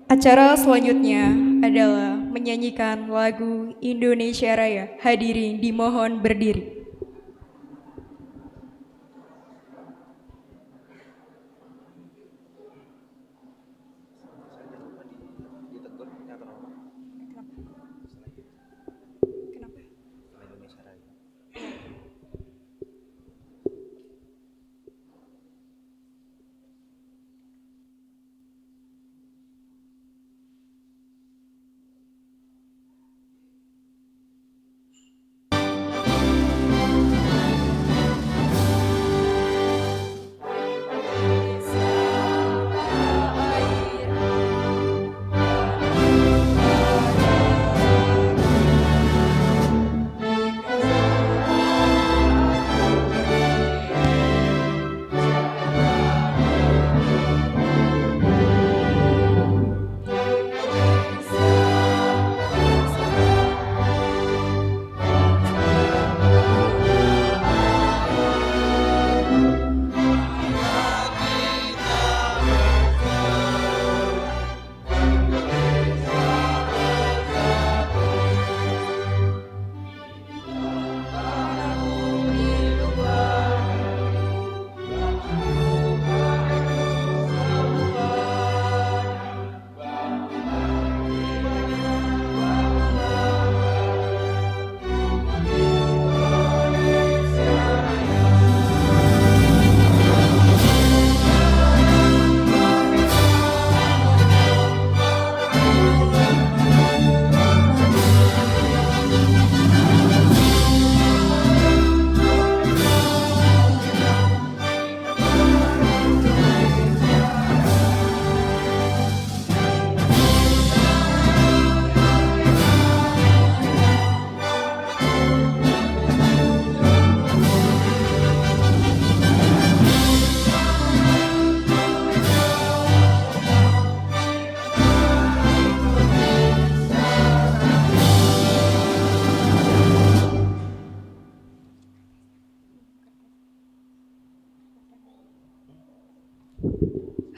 Acara selanjutnya adalah menyanyikan lagu Indonesia Raya. Hadirin dimohon berdiri.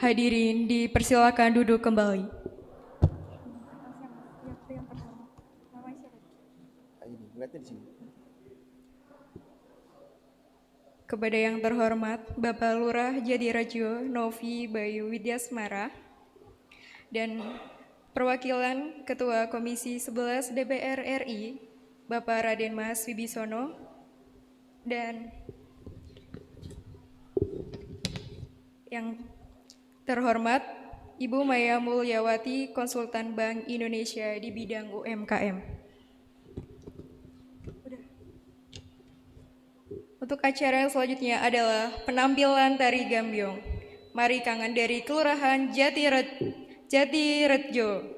Hadirin dipersilakan duduk kembali. Kepada yang terhormat Bapak Lurah Jatirejo Novi Bayu Widyasmara dan perwakilan Ketua Komisi 11 DPR RI Bapak Raden Mas Wibisono dan yang terhormat Ibu Maya Mulyawati Konsultan Bank Indonesia di bidang UMKM. Untuk acara yang selanjutnya adalah penampilan tari gambyong. Mari Kangen dari Kelurahan Jatirejo.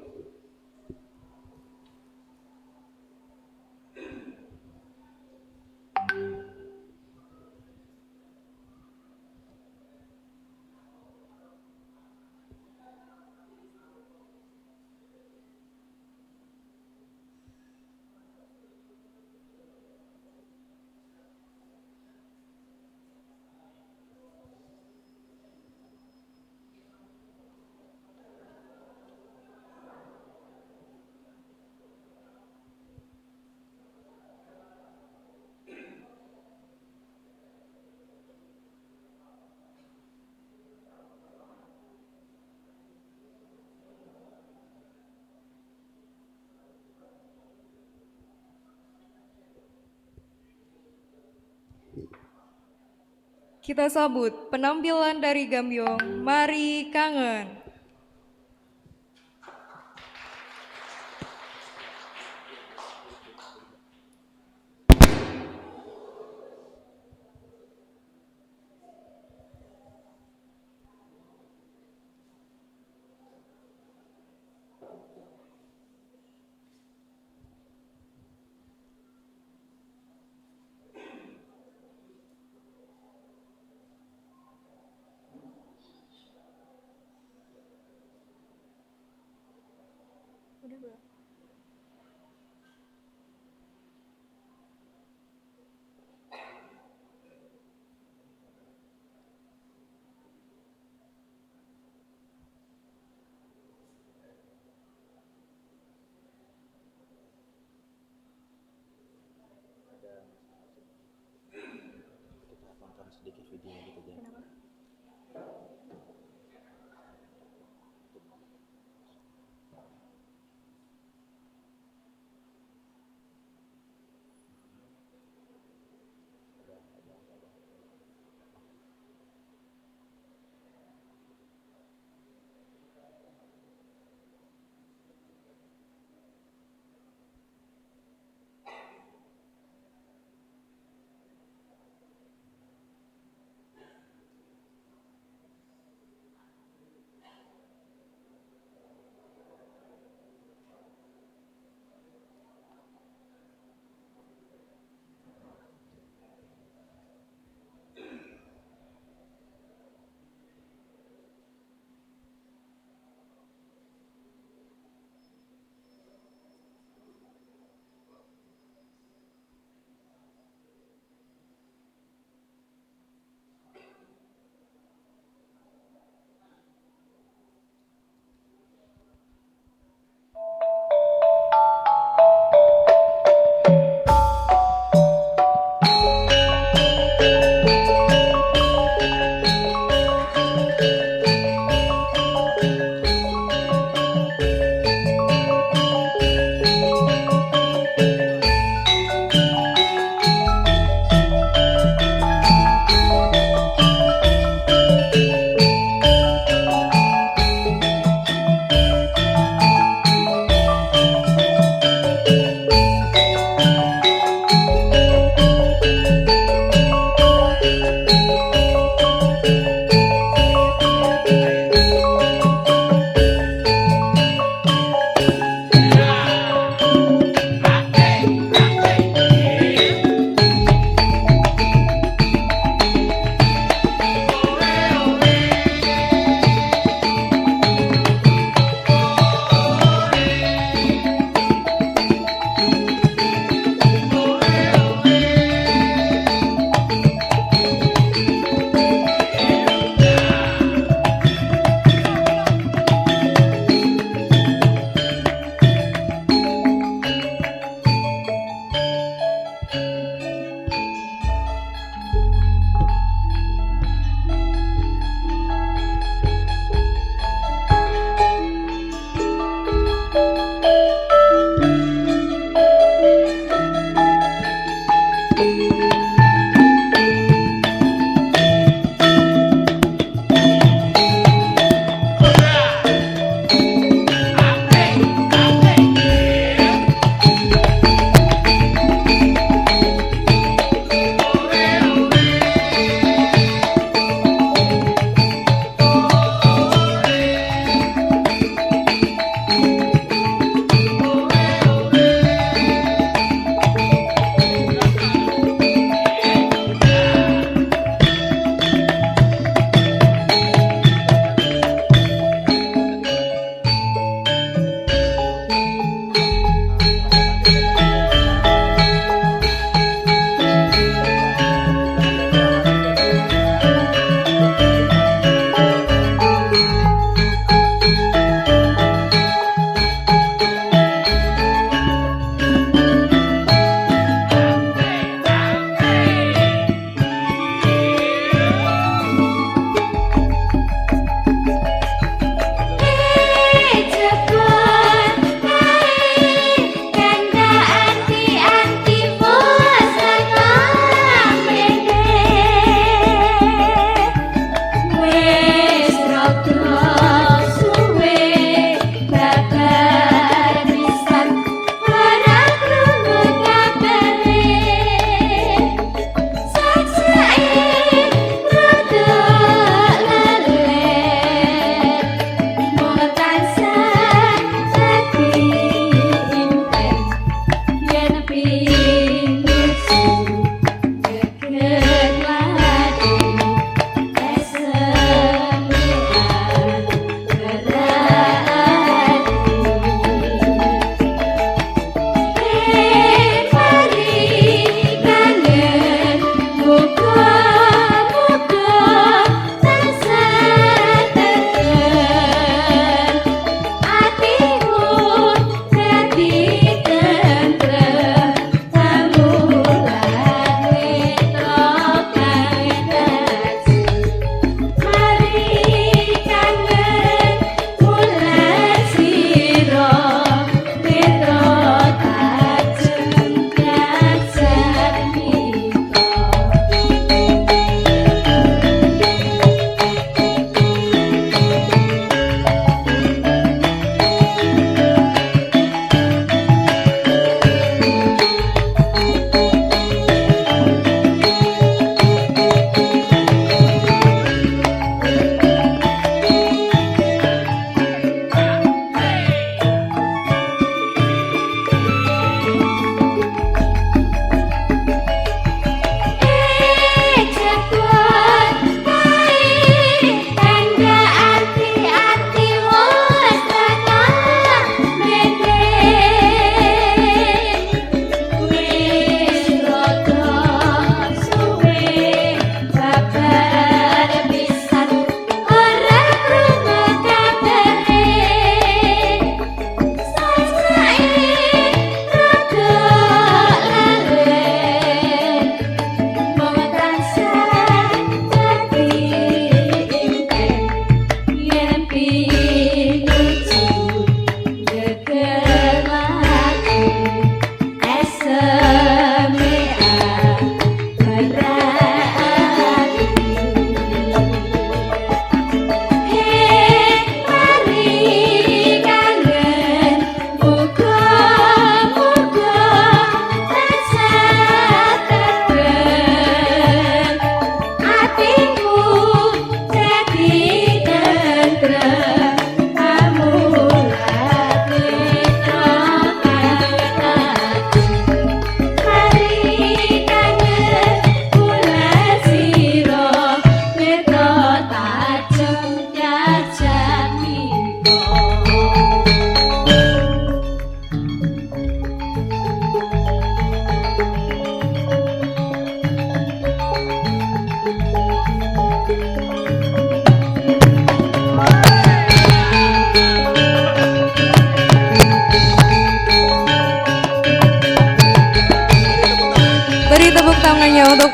Kita sambut penampilan dari gambyong. Mari Kangen.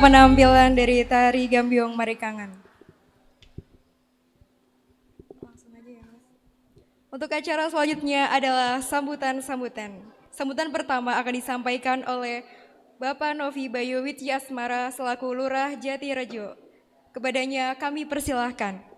penampilan dari Tari Gambiong Marikangan. Langsung aja ya, Mas. Untuk acara selanjutnya adalah sambutan-sambutan. Sambutan pertama akan disampaikan oleh Bapak Novi Bayu Widyasmara selaku Lurah Jatirejo. Kepadanya kami persilahkan.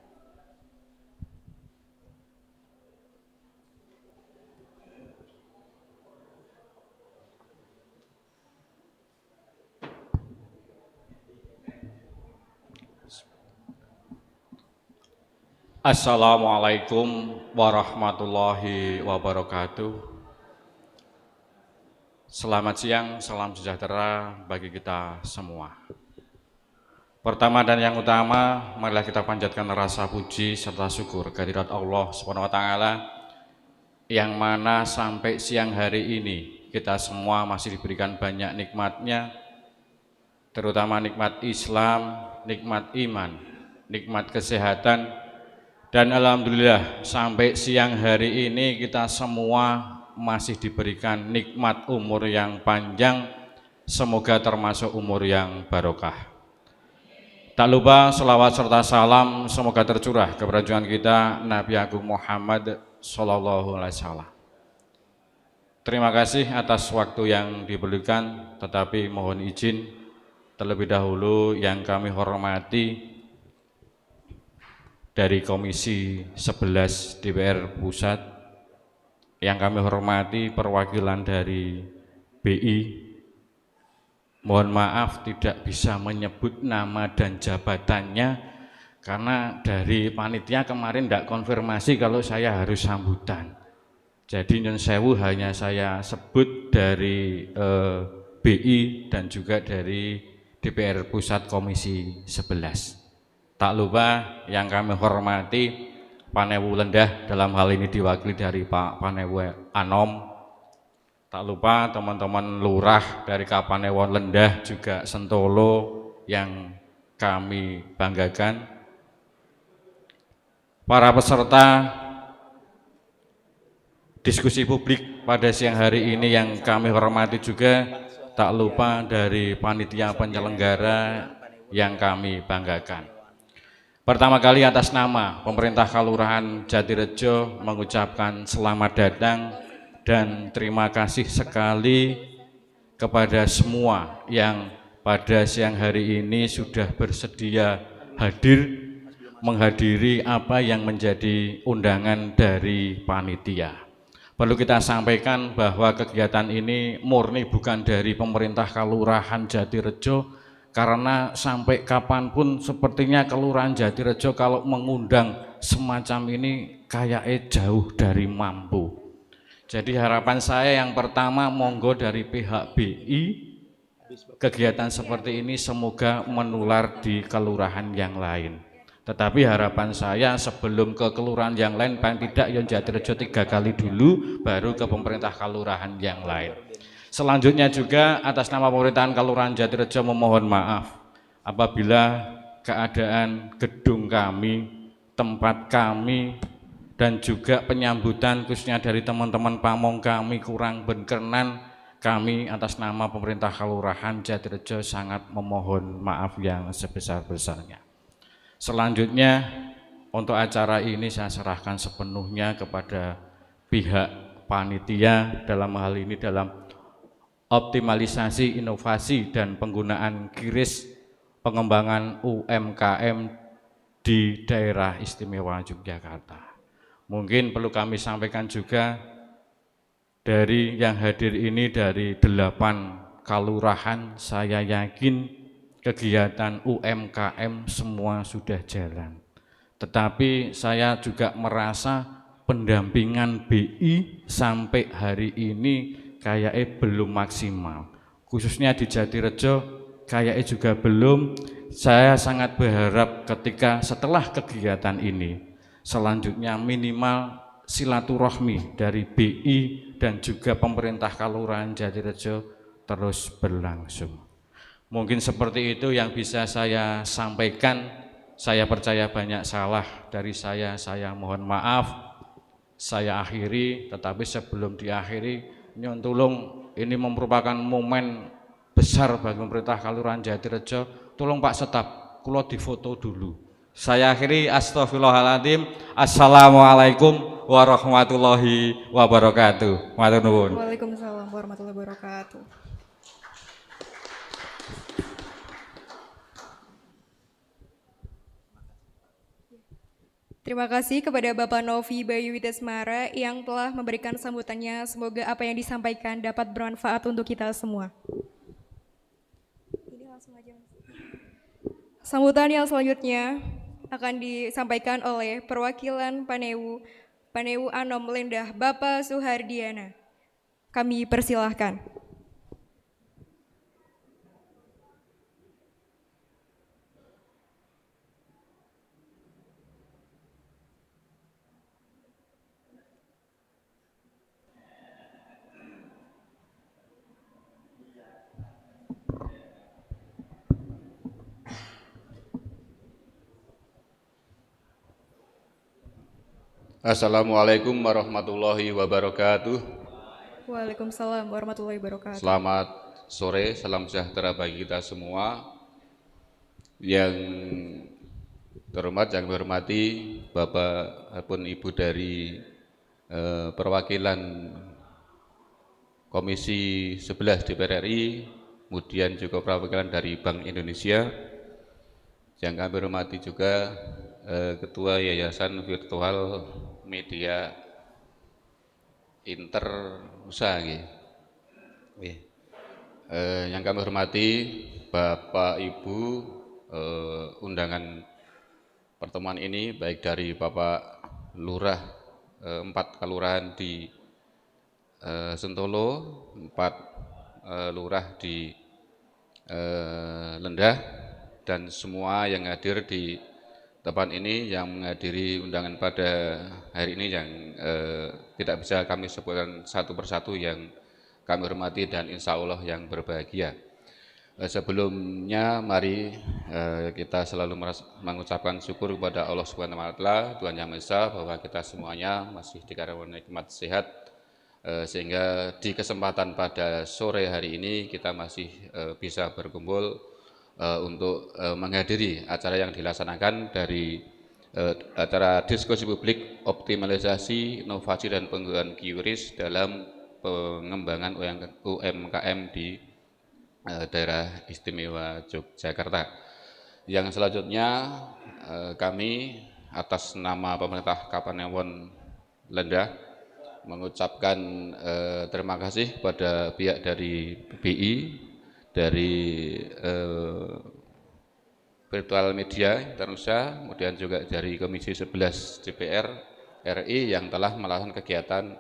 Assalamualaikum warahmatullahi wabarakatuh. Selamat siang, salam sejahtera bagi kita semua. Pertama dan yang utama, marilah kita panjatkan rasa puji serta syukur kehadirat Allah SWT yang mana sampai siang hari ini kita semua masih diberikan banyak nikmatnya, terutama nikmat Islam, nikmat iman, nikmat kesehatan. Dan alhamdulillah sampai siang hari ini kita semua masih diberikan nikmat umur yang panjang, semoga termasuk umur yang barokah. Tak lupa selawat serta salam semoga tercurah kepada junjungan kita Nabi Agung Muhammad Sallallahu Alaihi Wasallam. Terima kasih atas waktu yang diberikan, tetapi mohon izin terlebih dahulu yang kami hormati dari Komisi 11 DPR Pusat, yang kami hormati perwakilan dari BI, mohon maaf tidak bisa menyebut nama dan jabatannya karena dari panitia kemarin tidak konfirmasi kalau saya harus sambutan. Jadi nyun sewu hanya saya sebut dari BI dan juga dari DPR Pusat Komisi 11. Tak lupa yang kami hormati Panewu Lendah, dalam hal ini diwakili dari Pak Panewu Anom. Tak lupa teman-teman lurah dari Kapanewon Lendah juga Sentolo yang kami banggakan. Para peserta diskusi publik pada siang hari ini yang kami hormati juga, tak lupa dari panitia penyelenggara yang kami banggakan. Pertama kali atas nama pemerintah Kelurahan Jatirejo mengucapkan selamat datang dan terima kasih sekali kepada semua yang pada siang hari ini sudah bersedia hadir menghadiri apa yang menjadi undangan dari panitia. Perlu kita sampaikan bahwa kegiatan ini murni bukan dari pemerintah Kelurahan Jatirejo, karena sampai kapanpun sepertinya Kelurahan Jatirejo kalau mengundang semacam ini kayaknya jauh dari mampu. Jadi harapan saya yang pertama, monggo dari pihak BI, kegiatan seperti ini semoga menular di kelurahan yang lain. Tetapi harapan saya sebelum ke kelurahan yang lain, paling tidak yang Jatirejo 3 kali dulu, baru ke pemerintah kelurahan yang lain. Selanjutnya juga atas nama pemerintahan Kelurahan Jatirejo memohon maaf apabila keadaan gedung kami, tempat kami, dan juga penyambutan khususnya dari teman-teman pamong kami kurang berkenan. Kami atas nama pemerintah Kelurahan Jatirejo sangat memohon maaf yang sebesar-besarnya. Selanjutnya untuk acara ini saya serahkan sepenuhnya kepada pihak panitia, dalam hal ini dalam optimalisasi inovasi dan penggunaan QRIS pengembangan UMKM di daerah istimewa Yogyakarta. Mungkin perlu kami sampaikan juga dari yang hadir ini dari 8 kelurahan, saya yakin kegiatan UMKM semua sudah jalan. Tetapi saya juga merasa pendampingan BI sampai hari ini kayaknya belum maksimal, khususnya di Jatirejo kayaknya juga belum. Saya sangat berharap ketika setelah kegiatan ini selanjutnya minimal silaturahmi dari BI dan juga pemerintah Kelurahan Jatirejo terus berlangsung. Mungkin seperti itu yang bisa saya sampaikan. Saya percaya banyak salah dari saya mohon maaf. Saya akhiri, tetapi sebelum diakhiri, nyun tulung, ini merupakan momen besar bagi pemerintah Kelurahan Jatirejo. Tolong Pak Setap, kula difoto dulu. Saya akhiri, astagfirullahaladzim. Assalamualaikum warahmatullahi wabarakatuh. Matur nuwun. Waalaikumsalam warahmatullahi wabarakatuh. Terima kasih kepada Bapak Novi Bayu Witasmara yang telah memberikan sambutannya. Semoga apa yang disampaikan dapat bermanfaat untuk kita semua. Ini langsung aja, Mas. Sambutan yang selanjutnya akan disampaikan oleh perwakilan Panewu Anom Lendah, Bapak Suhardiana. Kami persilahkan. Assalamualaikum warahmatullahi wabarakatuh. Waalaikumsalam warahmatullahi wabarakatuh. Selamat sore, salam sejahtera bagi kita semua. Yang terhormat, yang kami hormati Bapak maupun Ibu dari perwakilan Komisi 11 DPR RI, kemudian juga perwakilan dari Bank Indonesia. Yang kami hormati juga Ketua Yayasan Virtual Media Internusa. Yang kami hormati Bapak Ibu, undangan pertemuan ini baik dari Bapak Lurah 4 kelurahan di Sentolo, 4 lurah di Lendah, dan semua yang hadir di tempat ini, yang menghadiri undangan pada hari ini, yang tidak bisa kami sebutkan satu persatu, yang kami hormati dan insya Allah yang berbahagia. Sebelumnya mari kita selalu mengucapkan syukur kepada Allah Subhanahu wa Ta'ala, Tuhan Yang Maha Esa, bahwa kita semuanya masih dikaruniai nikmat sehat, sehingga di kesempatan pada sore hari ini kita masih bisa berkumpul untuk menghadiri acara yang dilaksanakan dari acara diskusi publik optimalisasi inovasi dan pengembangan QRIS dalam pengembangan UMKM di daerah istimewa Yogyakarta. Yang selanjutnya kami atas nama pemerintah Kapanewon Lendah mengucapkan terima kasih kepada pihak dari BI, dari Virtual Media Internusa, kemudian juga dari Komisi 11 DPR RI yang telah melakukan kegiatan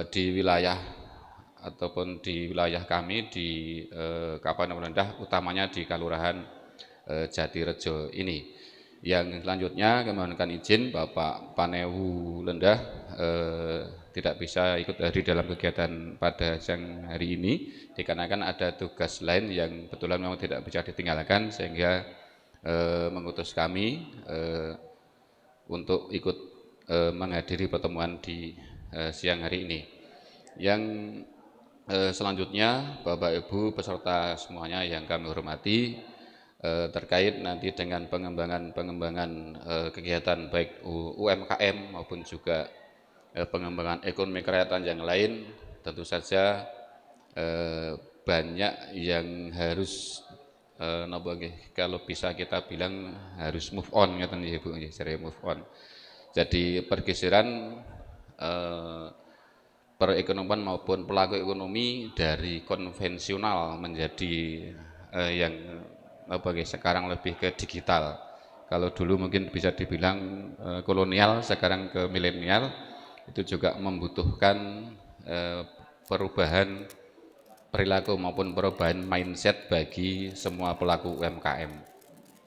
di wilayah ataupun di wilayah kami di Kapanewon Lendah, utamanya di Kelurahan Jatirejo ini. Yang selanjutnya kami mohonkan izin Bapak Panewu Lendah tidak bisa ikut hadir dalam kegiatan pada siang hari ini dikarenakan ada tugas lain yang kebetulan memang tidak bisa ditinggalkan, sehingga mengutus kami untuk ikut menghadiri pertemuan di siang hari ini. Yang selanjutnya Bapak Ibu peserta semuanya yang kami hormati, terkait nanti dengan pengembangan kegiatan baik UMKM maupun juga pengembangan ekonomi kerakyatan yang lain, tentu saja banyak yang harus kalau bisa kita bilang harus move on, ngeten ya Bu, saya move on. Jadi pergeseran perekonomian maupun pelaku ekonomi dari konvensional menjadi yang sekarang lebih ke digital. Kalau dulu mungkin bisa dibilang kolonial, sekarang ke milenial, itu juga membutuhkan perubahan perilaku maupun perubahan mindset bagi semua pelaku UMKM.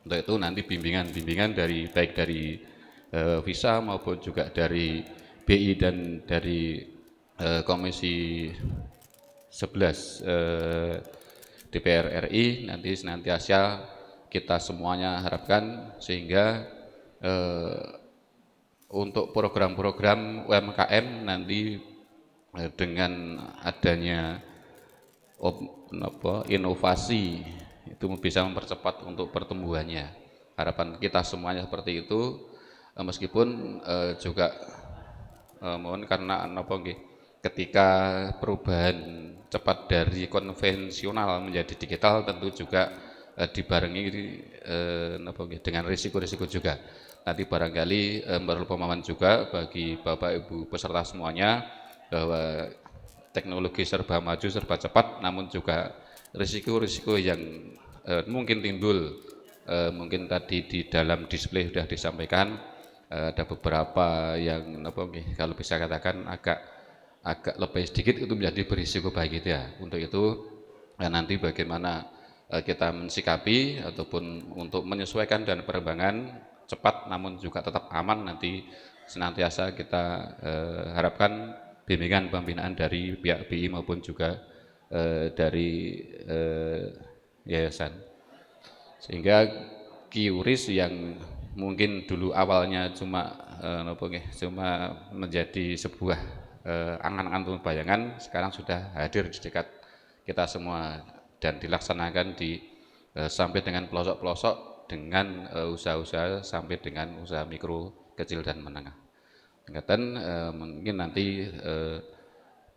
Untuk itu nanti bimbingan dari baik dari Visa maupun juga dari BI dan dari Komisi 11 DPR RI nanti senantiasa kita semuanya harapkan, sehingga untuk program-program UMKM nanti dengan adanya inovasi itu bisa mempercepat untuk pertumbuhannya. Harapan kita semuanya seperti itu, meskipun juga mohon karena ketika perubahan cepat dari konvensional menjadi digital tentu juga dibarengi dengan risiko-risiko juga. Nanti barangkali perlu pemahaman juga bagi Bapak Ibu peserta semuanya bahwa teknologi serba maju, serba cepat, namun juga risiko-risiko yang mungkin timbul. Mungkin tadi di dalam display sudah disampaikan ada beberapa yang kalau bisa katakan agak lebih sedikit itu menjadi berisiko baik itu ya. Untuk itu nanti bagaimana kita mensikapi ataupun untuk menyesuaikan dan perkembangan cepat namun juga tetap aman nanti senantiasa kita harapkan bimbingan pembinaan dari pihak BI maupun juga dari yayasan, sehingga QRIS yang mungkin dulu awalnya cuma menjadi sebuah angan-angan atau bayangan sekarang sudah hadir di dekat kita semua dan dilaksanakan sampai dengan pelosok-pelosok dengan usaha-usaha sampai dengan usaha mikro, kecil dan menengah. Mungkin nanti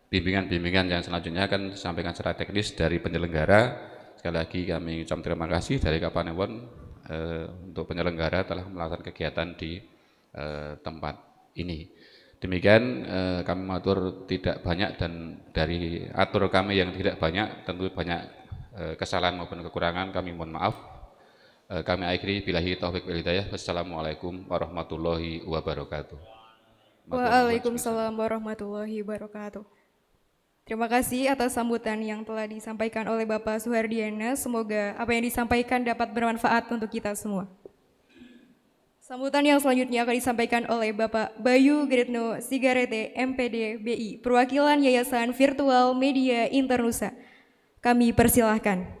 bimbingan-bimbingan yang selanjutnya akan disampaikan secara teknis dari penyelenggara. Sekali lagi kami ucapkan terima kasih dari Kapanewon untuk penyelenggara telah melakukan kegiatan di tempat ini. Demikian kami matur tidak banyak dan dari atur kami yang tidak banyak tentu banyak kesalahan maupun kekurangan kami mohon maaf. Kami akhiri billahi taufik wal hidayah. Wassalamualaikum warahmatullahi wabarakatuh. Waalaikumsalam warahmatullahi wabarakatuh. Terima kasih atas sambutan yang telah disampaikan oleh Bapak Suhardiana. Semoga apa yang disampaikan dapat bermanfaat untuk kita semua. Sambutan yang selanjutnya akan disampaikan oleh Bapak Bayu Gretno Sigarete, MPD BI, perwakilan Yayasan Virtual Media Internusa. Kami persilahkan.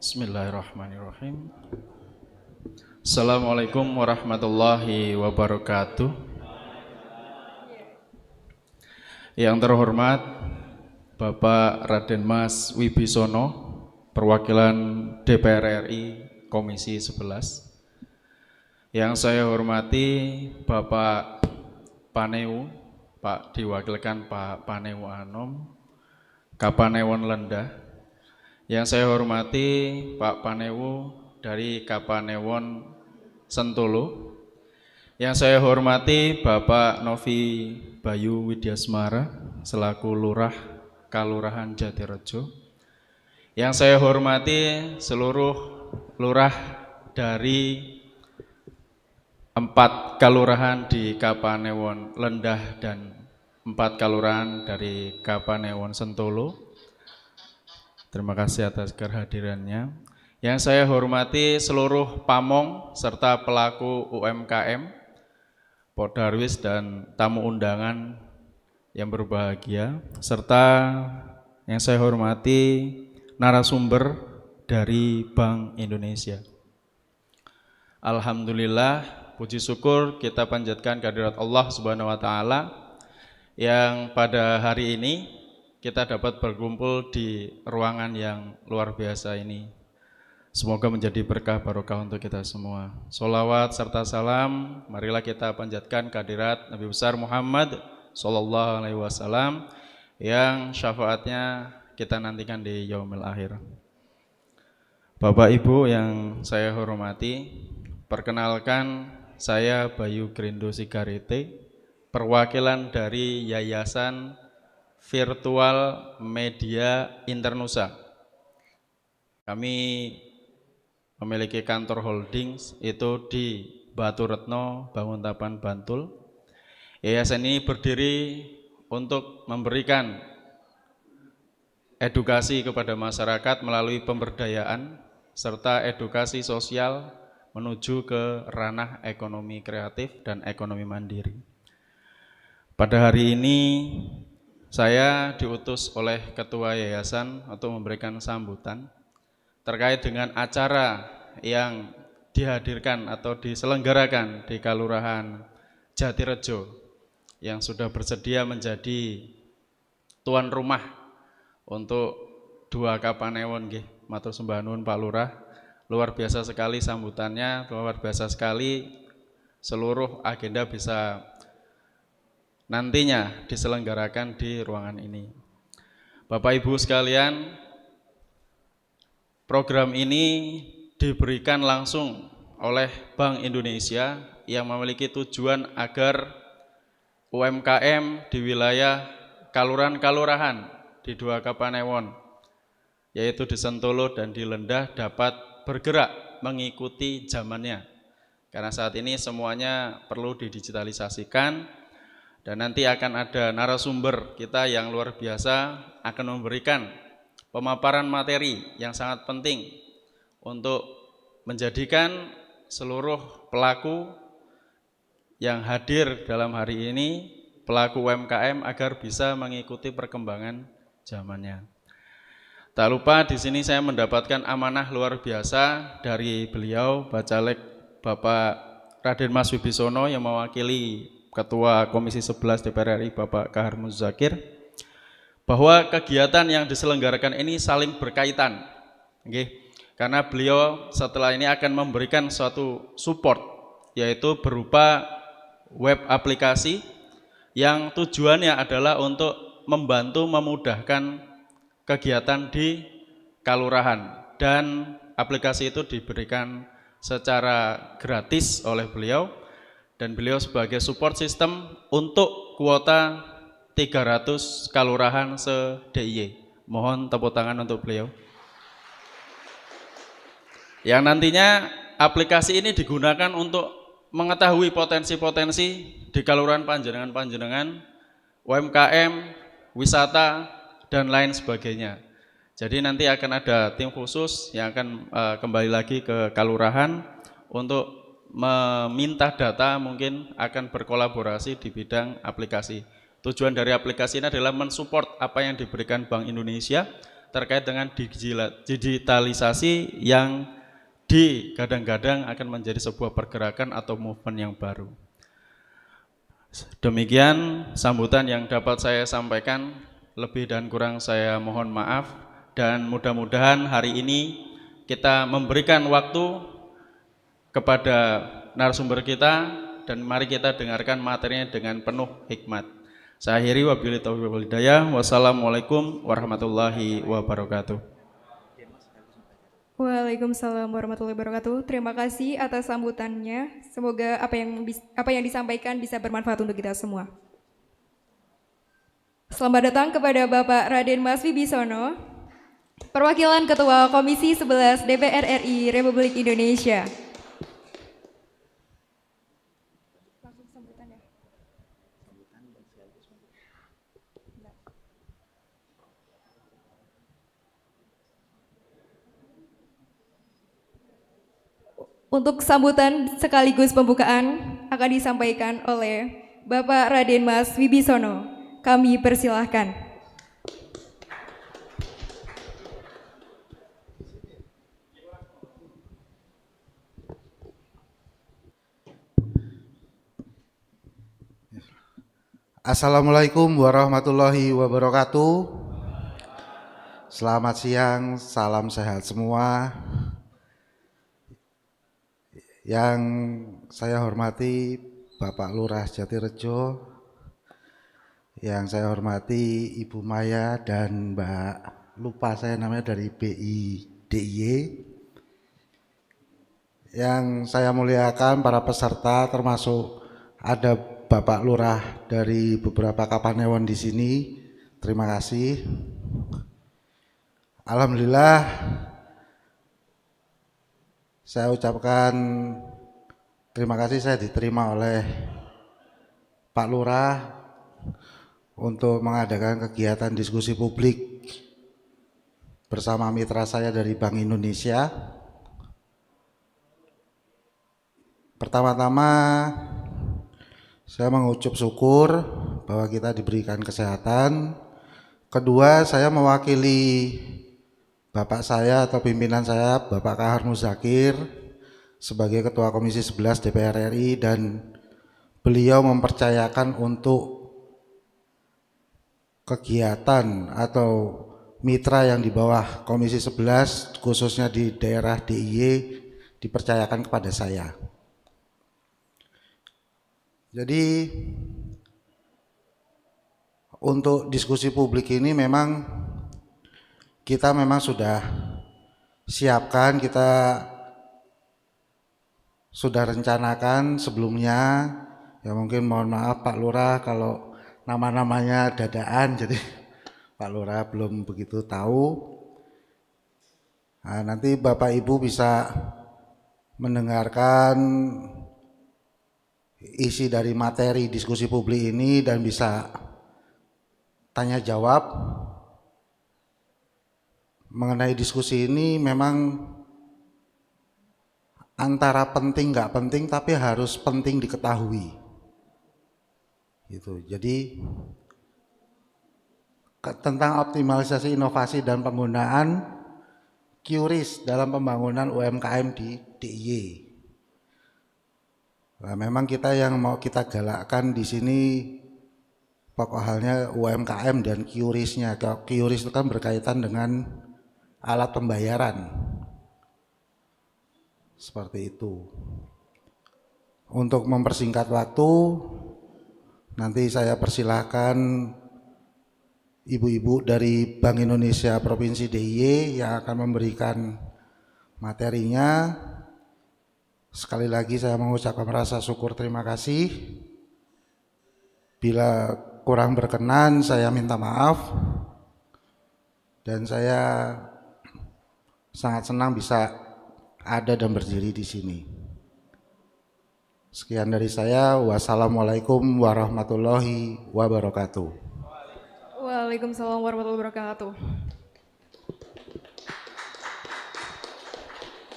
Bismillahirrahmanirrahim. Assalamualaikum warahmatullahi wabarakatuh. Yang terhormat Bapak Raden Mas Wibisono, perwakilan DPR RI Komisi 11. Yang saya hormati Bapak Paneu, Pak diwakilkan Pak Paneu Anom, Kapanewon Lendah. Yang saya hormati Pak Panewu dari Kapanewon Sentolo. Yang saya hormati Bapak Novi Bayu Widyasmara selaku Lurah Kalurahan Jatirejo. Yang saya hormati seluruh lurah dari 4 kalurahan di Kapanewon Lendah dan 4 kalurahan dari Kapanewon Sentolo. Terima kasih atas kehadirannya. Yang saya hormati seluruh pamong serta pelaku UMKM, Podarwis dan tamu undangan yang berbahagia, serta yang saya hormati narasumber dari Bank Indonesia. Alhamdulillah, puji syukur kita panjatkan kehadirat Allah Subhanahu wa taala yang pada hari ini kita dapat berkumpul di ruangan yang luar biasa ini. Semoga menjadi berkah barokah untuk kita semua. Sholawat serta salam, marilah kita panjatkan kehadirat Nabi besar Muhammad Sallallahu Alaihi Wasallam yang syafaatnya kita nantikan di yaumil akhir. Bapak Ibu yang saya hormati, perkenalkan saya Bayu Grindo Sigarete, perwakilan dari Yayasan Virtual Media Internusa. Kami memiliki kantor holdings itu di Batu Retno, Banguntapan, Bantul. Yayasan ini berdiri untuk memberikan edukasi kepada masyarakat melalui pemberdayaan serta edukasi sosial menuju ke ranah ekonomi kreatif dan ekonomi mandiri. Pada hari ini saya diutus oleh Ketua Yayasan untuk memberikan sambutan terkait dengan acara yang dihadirkan atau diselenggarakan di Kelurahan Jatirejo yang sudah bersedia menjadi tuan rumah untuk 2 Kapanewon nggih. Matur sembah nuwun Pak Lurah. Luar biasa sekali sambutannya, luar biasa sekali seluruh agenda bisa nantinya diselenggarakan di ruangan ini. Bapak Ibu sekalian, program ini diberikan langsung oleh Bank Indonesia yang memiliki tujuan agar UMKM di wilayah kalurahan di 2 Kapanewon, yaitu di Sentolo dan di Lendah, dapat bergerak mengikuti zamannya. Karena saat ini semuanya perlu didigitalisasikan. Dan nanti akan ada narasumber kita yang luar biasa akan memberikan pemaparan materi yang sangat penting untuk menjadikan seluruh pelaku yang hadir dalam hari ini, pelaku UMKM, agar bisa mengikuti perkembangan zamannya. Tak lupa di sini saya mendapatkan amanah luar biasa dari beliau, Bacalek Bapak Raden Mas Wibisono yang mewakili Ketua Komisi 11 DPR RI Bapak Kahar Muzakir, bahwa kegiatan yang diselenggarakan ini saling berkaitan. Karena beliau setelah ini akan memberikan suatu support, yaitu berupa web aplikasi yang tujuannya adalah untuk membantu memudahkan kegiatan di kalurahan, dan aplikasi itu diberikan secara gratis oleh beliau. Dan beliau sebagai support system untuk kuota 300 kalurahan se-DIY. Mohon tepuk tangan untuk beliau. Yang nantinya aplikasi ini digunakan untuk mengetahui potensi-potensi di kalurahan panjenengan-panjenengan, UMKM, wisata, dan lain sebagainya. Jadi nanti akan ada tim khusus yang akan kembali lagi ke kalurahan untuk meminta data, mungkin akan berkolaborasi di bidang aplikasi. Tujuan dari aplikasi ini adalah mensupport apa yang diberikan Bank Indonesia terkait dengan digitalisasi yang digadang-gadang akan menjadi sebuah pergerakan atau movement yang baru. Demikian sambutan yang dapat saya sampaikan, lebih dan kurang saya mohon maaf, dan mudah-mudahan hari ini kita memberikan waktu kepada narasumber kita, dan mari kita dengarkan materinya dengan penuh hikmat. Saya akhiri, wabillahi taufiq wal hidayah. Wassalamualaikum warahmatullahi wabarakatuh. Waalaikumsalam warahmatullahi wabarakatuh. Terima kasih atas sambutannya. Semoga apa yang disampaikan bisa bermanfaat untuk kita semua. Selamat datang kepada Bapak Raden Mas Wibisono, perwakilan Ketua Komisi 11 DPR RI Republik Indonesia. Untuk sambutan sekaligus pembukaan akan disampaikan oleh Bapak Raden Mas Wibisono. Kami persilahkan. Assalamualaikum warahmatullahi wabarakatuh. Selamat siang, salam sehat semua. Yang saya hormati Bapak Lurah Jatirejo, yang saya hormati Ibu Maya dan Mbak, lupa saya namanya, dari BI DIY. Yang saya muliakan para peserta, termasuk ada Bapak Lurah dari beberapa Kapanewon di sini. Terima kasih. Alhamdulillah, saya ucapkan terima kasih saya diterima oleh Pak Lurah untuk mengadakan kegiatan diskusi publik bersama mitra saya dari Bank Indonesia. Pertama-tama saya mengucap syukur bahwa kita diberikan kesehatan Kedua, saya mewakili Bapak saya atau pimpinan saya, Bapak Kahar Muzakir, sebagai Ketua Komisi 11 DPR RI, dan beliau mempercayakan untuk kegiatan atau mitra yang di bawah Komisi 11, khususnya di daerah DIY, dipercayakan kepada saya. Jadi untuk diskusi publik ini memang kita sudah siapkan, kita sudah rencanakan sebelumnya. Ya mungkin mohon maaf Pak Lurah kalau nama-namanya dadaan, jadi Pak Lurah belum begitu tahu. Nah, nanti Bapak Ibu bisa mendengarkan isi dari materi diskusi publik ini dan bisa tanya jawab mengenai diskusi ini. Memang antara penting nggak penting, tapi harus penting diketahui. Gitu. Jadi tentang optimalisasi inovasi dan penggunaan QRIS dalam pembangunan UMKM di DIY. Nah, memang kita yang mau kita galakkan di sini pokok halnya UMKM dan QRIS-nya. QRIS itu kan berkaitan dengan alat pembayaran. Seperti itu. Untuk mempersingkat waktu, nanti saya persilahkan ibu-ibu dari Bank Indonesia Provinsi DIY yang akan memberikan materinya. Sekali lagi saya mengucapkan rasa syukur, terima kasih. Bila kurang berkenan saya minta maaf. Dan saya sangat senang bisa ada dan berdiri di sini. Sekian dari saya. Wassalamualaikum warahmatullahi wabarakatuh. Waalaikumsalam warahmatullahi wabarakatuh.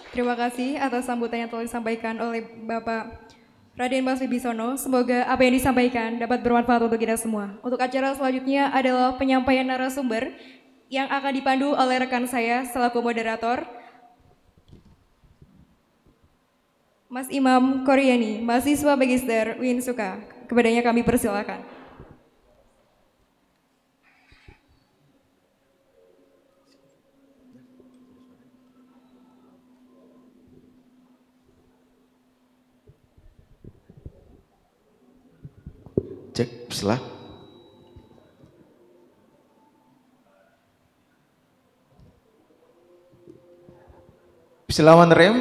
Terima kasih atas sambutan yang telah disampaikan oleh Bapak Raden Mas Wibisono. Semoga apa yang disampaikan dapat bermanfaat untuk kita semua. Untuk acara selanjutnya adalah penyampaian narasumber yang akan dipandu oleh rekan saya selaku moderator, Mas Imam Koryani, mahasiswa Magister Uinsuka. Kepadanya kami persilakan. Cek, bismillah. Bismillahirrahmanirrahim.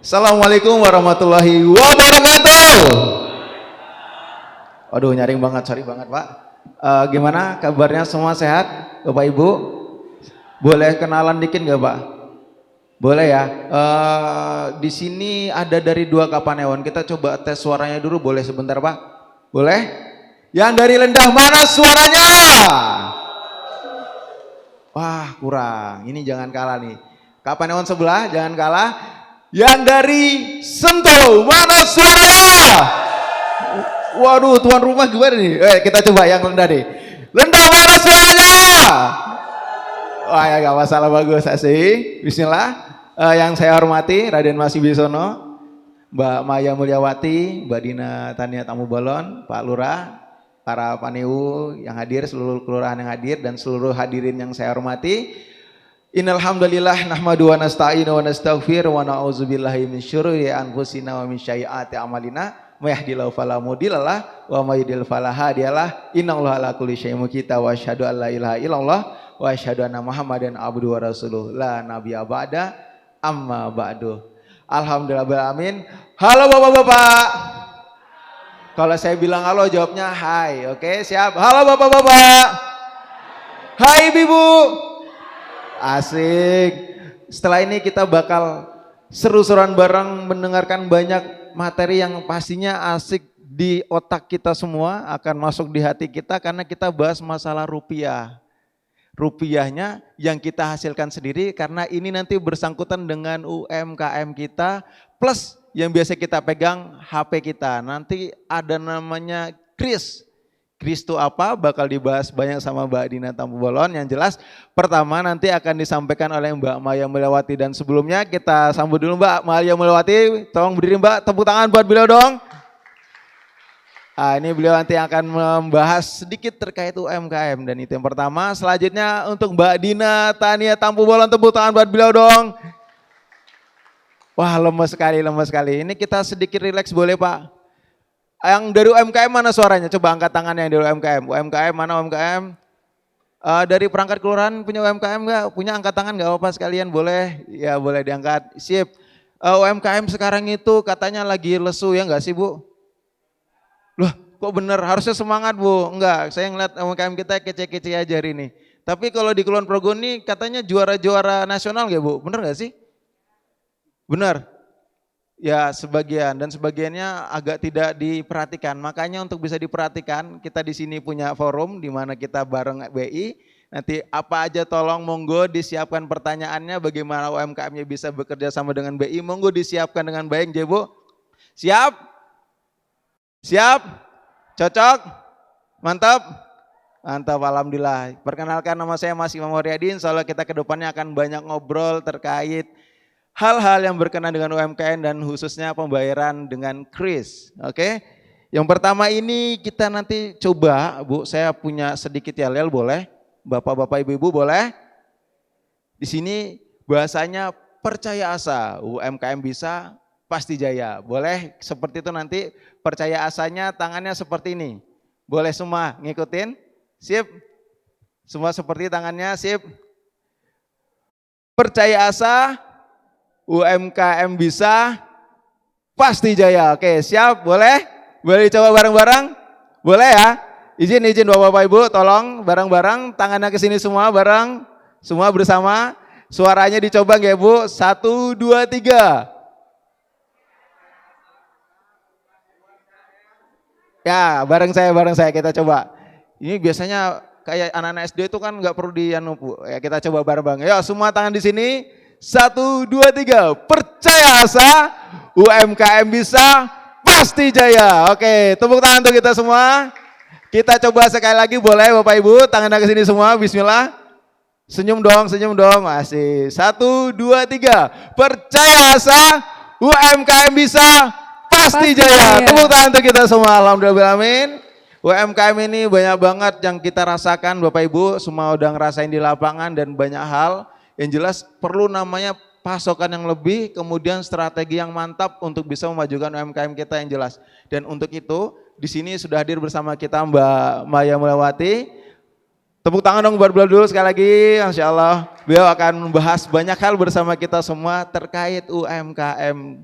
Assalamualaikum warahmatullahi wabarakatuh. Aduh, nyaring banget, sorry banget Pak. Gimana kabarnya, semua sehat Bapak Ibu? Boleh kenalan dikit nggak Pak? Boleh ya. Di sini ada dari 2 Kapanewon. Kita coba tes suaranya dulu, boleh sebentar Pak? Boleh? Yang dari Lendah mana suaranya? Wah, kurang. Ini jangan kalah nih. Kapanewon sebelah jangan kalah. Yang dari Sentul mana suaranya? Waduh, tuan rumah gimana nih? Kita coba yang Lendah deh. Lendah mana suaranya? Wah, ya gak masalah, bagus asik. Bismillah. Yang saya hormati Raden Mas Wibisono, Mbak Maya Mulyawati, Mbak Dina Tania Tamu Balon, Pak Lurah, para paneu yang hadir, seluruh kelurahan yang hadir, dan seluruh hadirin yang saya hormati. Innal hamdalillah nahmadu wa nasta'inu wa nastaghfir wa na'udzubillahi min syururi anfusina wa min sayyiati a'malina may yahdihillahu fala mudhillalah wa may yudhlil fala hadiyalah. Innallaha ala kulli syai'in muqita wa asyhadu an la ilaha illallah wa asyhadu anna Muhammadan abduhu wa rasuluh la nabiyya ba'da amma ba'du. Alhamdulillah alamin. Halo Bapak-bapak. Kalau saya bilang halo jawabnya hai. Oke, siap. Halo Bapak-bapak. Hai Ibu. Asik. Setelah ini kita bakal seru-seruan bareng, mendengarkan banyak materi yang pastinya asik di otak kita semua, akan masuk di hati kita karena kita bahas masalah rupiah. Rupiahnya yang kita hasilkan sendiri karena ini nanti bersangkutan dengan UMKM kita plus yang biasa kita pegang HP kita. Nanti ada namanya QRIS. Kris itu apa? Bakal dibahas banyak sama Mbak Dina Tampu-Bolon. Yang jelas pertama nanti akan disampaikan oleh Mbak Maya Mulyawati. Dan sebelumnya kita sambut dulu Mbak Maya Mulyawati. Tolong berdiri Mbak, tepuk tangan buat beliau dong. Ini beliau nanti akan membahas sedikit terkait UMKM. Dan itu yang pertama. Selanjutnya untuk Mbak Dina Tania Tampu-Bolon, tepuk tangan buat beliau dong. Wah, lemes sekali. Ini kita sedikit rileks boleh Pak? Yang dari UMKM mana suaranya? Coba angkat tangan yang dari UMKM. UMKM mana UMKM? Dari perangkat kelurahan punya UMKM nggak? Punya angkat tangan nggak apa-apa sekalian boleh? Ya boleh diangkat. Sip. UMKM sekarang itu katanya lagi lesu ya nggak sih Bu? Loh kok bener? Harusnya semangat Bu. Enggak, saya ngeliat UMKM kita kece-kece aja hari ini. Tapi kalau di Kulon Progo ini katanya juara-juara nasional nggak Bu? Bener nggak sih? Bener. Ya sebagian dan sebagiannya agak tidak diperhatikan. Makanya untuk bisa diperhatikan kita di sini punya forum di mana kita bareng BI. Nanti apa aja tolong monggo disiapkan pertanyaannya bagaimana UMKM-nya bisa bekerja sama dengan BI. Monggo disiapkan dengan baik ya Bu. Siap? Siap? Cocok? Mantap? Mantap, alhamdulillah. Perkenalkan nama saya Mas Imam Horyadin. Insyaallah kita ke depannya akan banyak ngobrol terkait hal-hal yang berkenaan dengan UMKM dan khususnya pembayaran dengan kris. Oke. Yang pertama ini kita nanti coba, Bu, saya punya sedikit yel-yel boleh? Bapak-bapak Ibu-ibu boleh? Di sini bahasanya percaya asa, UMKM bisa pasti jaya. Boleh seperti itu nanti percaya asanya tangannya seperti ini. Boleh semua ngikutin? Sip? Semua seperti tangannya, sip? Percaya asa UMKM bisa pasti jaya. Oke, siap? Boleh? Boleh dicoba bareng-bareng? Boleh ya? Izin Bapak-Bapak Ibu, tolong bareng-bareng tangannya ke sini semua bareng. Semua bersama. Suaranya dicoba nggak Bu? 1, 2, 3. Ya, bareng saya kita coba. Ini biasanya kayak anak-anak SD itu kan nggak perlu dianu Bu. Ya, kita coba bareng-bareng. Ya, semua tangan di sini. 1, 2, 3, percaya asa, UMKM bisa, pasti jaya. Oke, tepuk tangan untuk kita semua. Kita coba sekali lagi boleh Bapak Ibu, tangannya ke sini semua, bismillah. Senyum dong, masih. 1, 2, 3, percaya asa, UMKM bisa, pasti jaya. Tepuk tangan untuk kita semua, alhamdulillah, amin. UMKM ini banyak banget yang kita rasakan Bapak Ibu, semua udah ngerasain di lapangan dan banyak hal. Yang jelas perlu namanya pasokan yang lebih, kemudian strategi yang mantap untuk bisa memajukan UMKM kita yang jelas. Dan untuk itu di sini sudah hadir bersama kita Mbak Maya Mulyawati. Tepuk tangan dong buat beliau dulu sekali lagi. Insya Allah beliau akan membahas banyak hal bersama kita semua terkait UMKM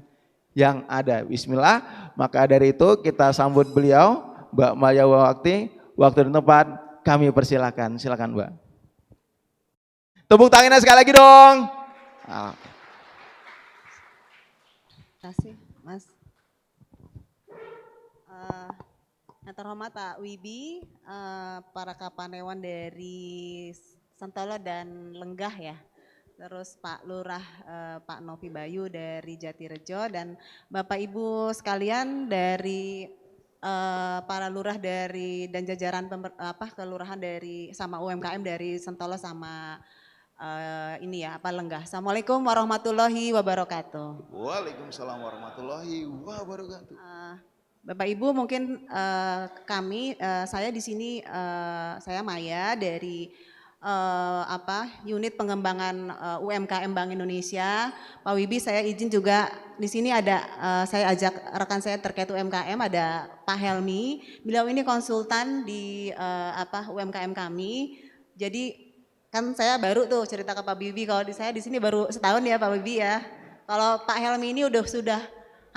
yang ada. Bismillah. Maka dari itu kita sambut beliau Mbak Maya Mulyawati. Waktu dan tempat kami persilakan. Silakan Mbak. Tepuk tangannya sekali lagi dong. Terima kasih Mas. Yang terhormat Pak Wibi, para kapanewan dari Sentolo dan Lenggah ya. Terus Pak Lurah, Pak Novi Bayu dari Jatirejo dan Bapak Ibu sekalian dari para lurah dari dan jajaran kelurahan dari sama UMKM dari Sentolo sama ini ya Lenggah. Assalamualaikum warahmatullahi wabarakatuh. Waalaikumsalam warahmatullahi wabarakatuh. Bapak Ibu mungkin saya di sini saya Maya dari unit pengembangan UMKM Bank Indonesia. Pak Wibi saya izin juga di sini ada saya ajak rekan saya terkait UMKM ada Pak Helmi. Beliau ini konsultan di UMKM kami. Jadi kan saya baru tuh cerita ke Pak Bibi, kalau saya di sini baru setahun ya Pak Bibi ya. Kalau Pak Helmi ini sudah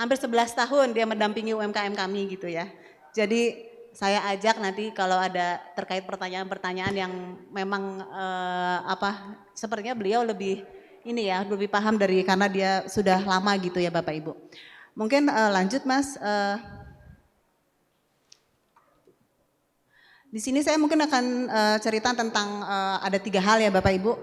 hampir 11 tahun dia mendampingi UMKM kami gitu ya. Jadi saya ajak nanti kalau ada terkait pertanyaan-pertanyaan yang memang sepertinya beliau lebih lebih paham karena dia sudah lama gitu ya Bapak Ibu. Mungkin lanjut Mas. Di sini saya mungkin akan cerita tentang ada 3 hal ya Bapak Ibu.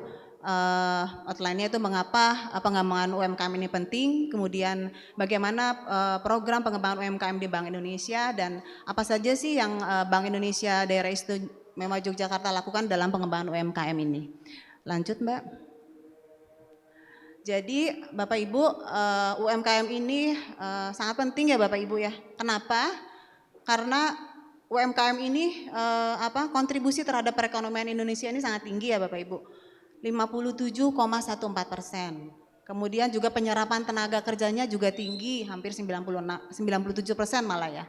outline-nya itu mengapa pengembangan UMKM ini penting, kemudian bagaimana program pengembangan UMKM di Bank Indonesia, dan apa saja sih yang Bank Indonesia Daerah Istimewa Yogyakarta lakukan dalam pengembangan UMKM ini. Lanjut Mbak. Jadi Bapak Ibu, UMKM ini sangat penting ya Bapak Ibu ya. Kenapa? Karena UMKM ini kontribusi terhadap perekonomian Indonesia ini sangat tinggi ya Bapak Ibu. 57,14%. Kemudian juga penyerapan tenaga kerjanya juga tinggi, hampir 97% malah ya.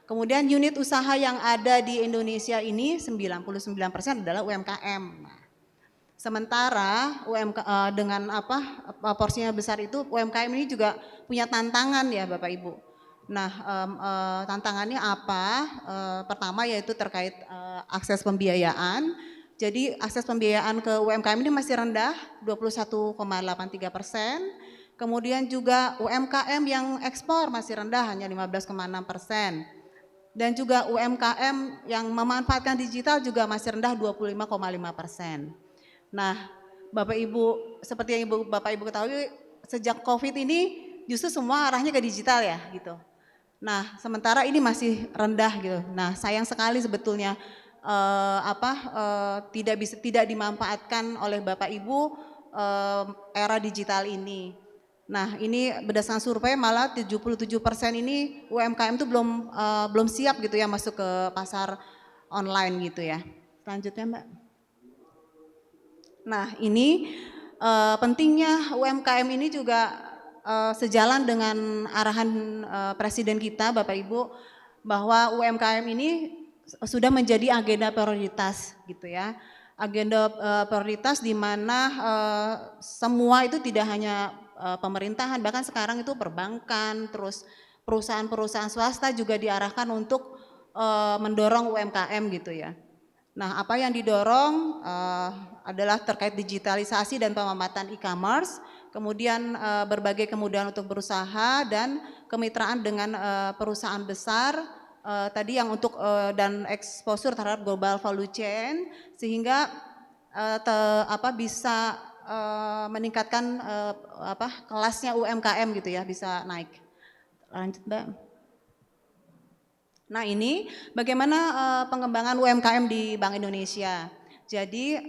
Kemudian unit usaha yang ada di Indonesia ini 99% adalah UMKM. Sementara dengan porsinya besar itu, UMKM ini juga punya tantangan ya Bapak Ibu. Nah, tantangannya apa? Pertama yaitu terkait akses pembiayaan. Jadi akses pembiayaan ke UMKM ini masih rendah, 21,83%. Kemudian juga UMKM yang ekspor masih rendah, hanya 15,6%. Dan juga UMKM yang memanfaatkan digital juga masih rendah, 25,5%. Nah, Bapak Ibu, seperti yang Bapak Ibu ketahui, sejak COVID ini justru semua arahnya ke digital ya gitu. Nah, sementara ini masih rendah gitu. Nah, sayang sekali sebetulnya tidak dimanfaatkan oleh Bapak Ibu era digital ini. Nah, ini berdasarkan survei malah 77% ini UMKM itu belum siap gitu ya masuk ke pasar online gitu ya. Selanjutnya Mbak. Nah, ini pentingnya UMKM ini juga sejalan dengan arahan Presiden kita Bapak Ibu, bahwa UMKM ini sudah menjadi agenda prioritas gitu ya. Agenda prioritas di mana semua itu tidak hanya pemerintahan, bahkan sekarang itu perbankan, terus perusahaan-perusahaan swasta juga diarahkan untuk mendorong UMKM gitu ya. Nah, apa yang didorong adalah terkait digitalisasi dan pemanfaatan e-commerce, kemudian berbagai kemudahan untuk berusaha dan kemitraan dengan perusahaan besar, tadi yang untuk dan exposure terhadap global value chain, sehingga bisa meningkatkan kelasnya UMKM gitu ya, bisa naik. Lanjut Mbak. Nah, ini bagaimana pengembangan UMKM di Bank Indonesia. Jadi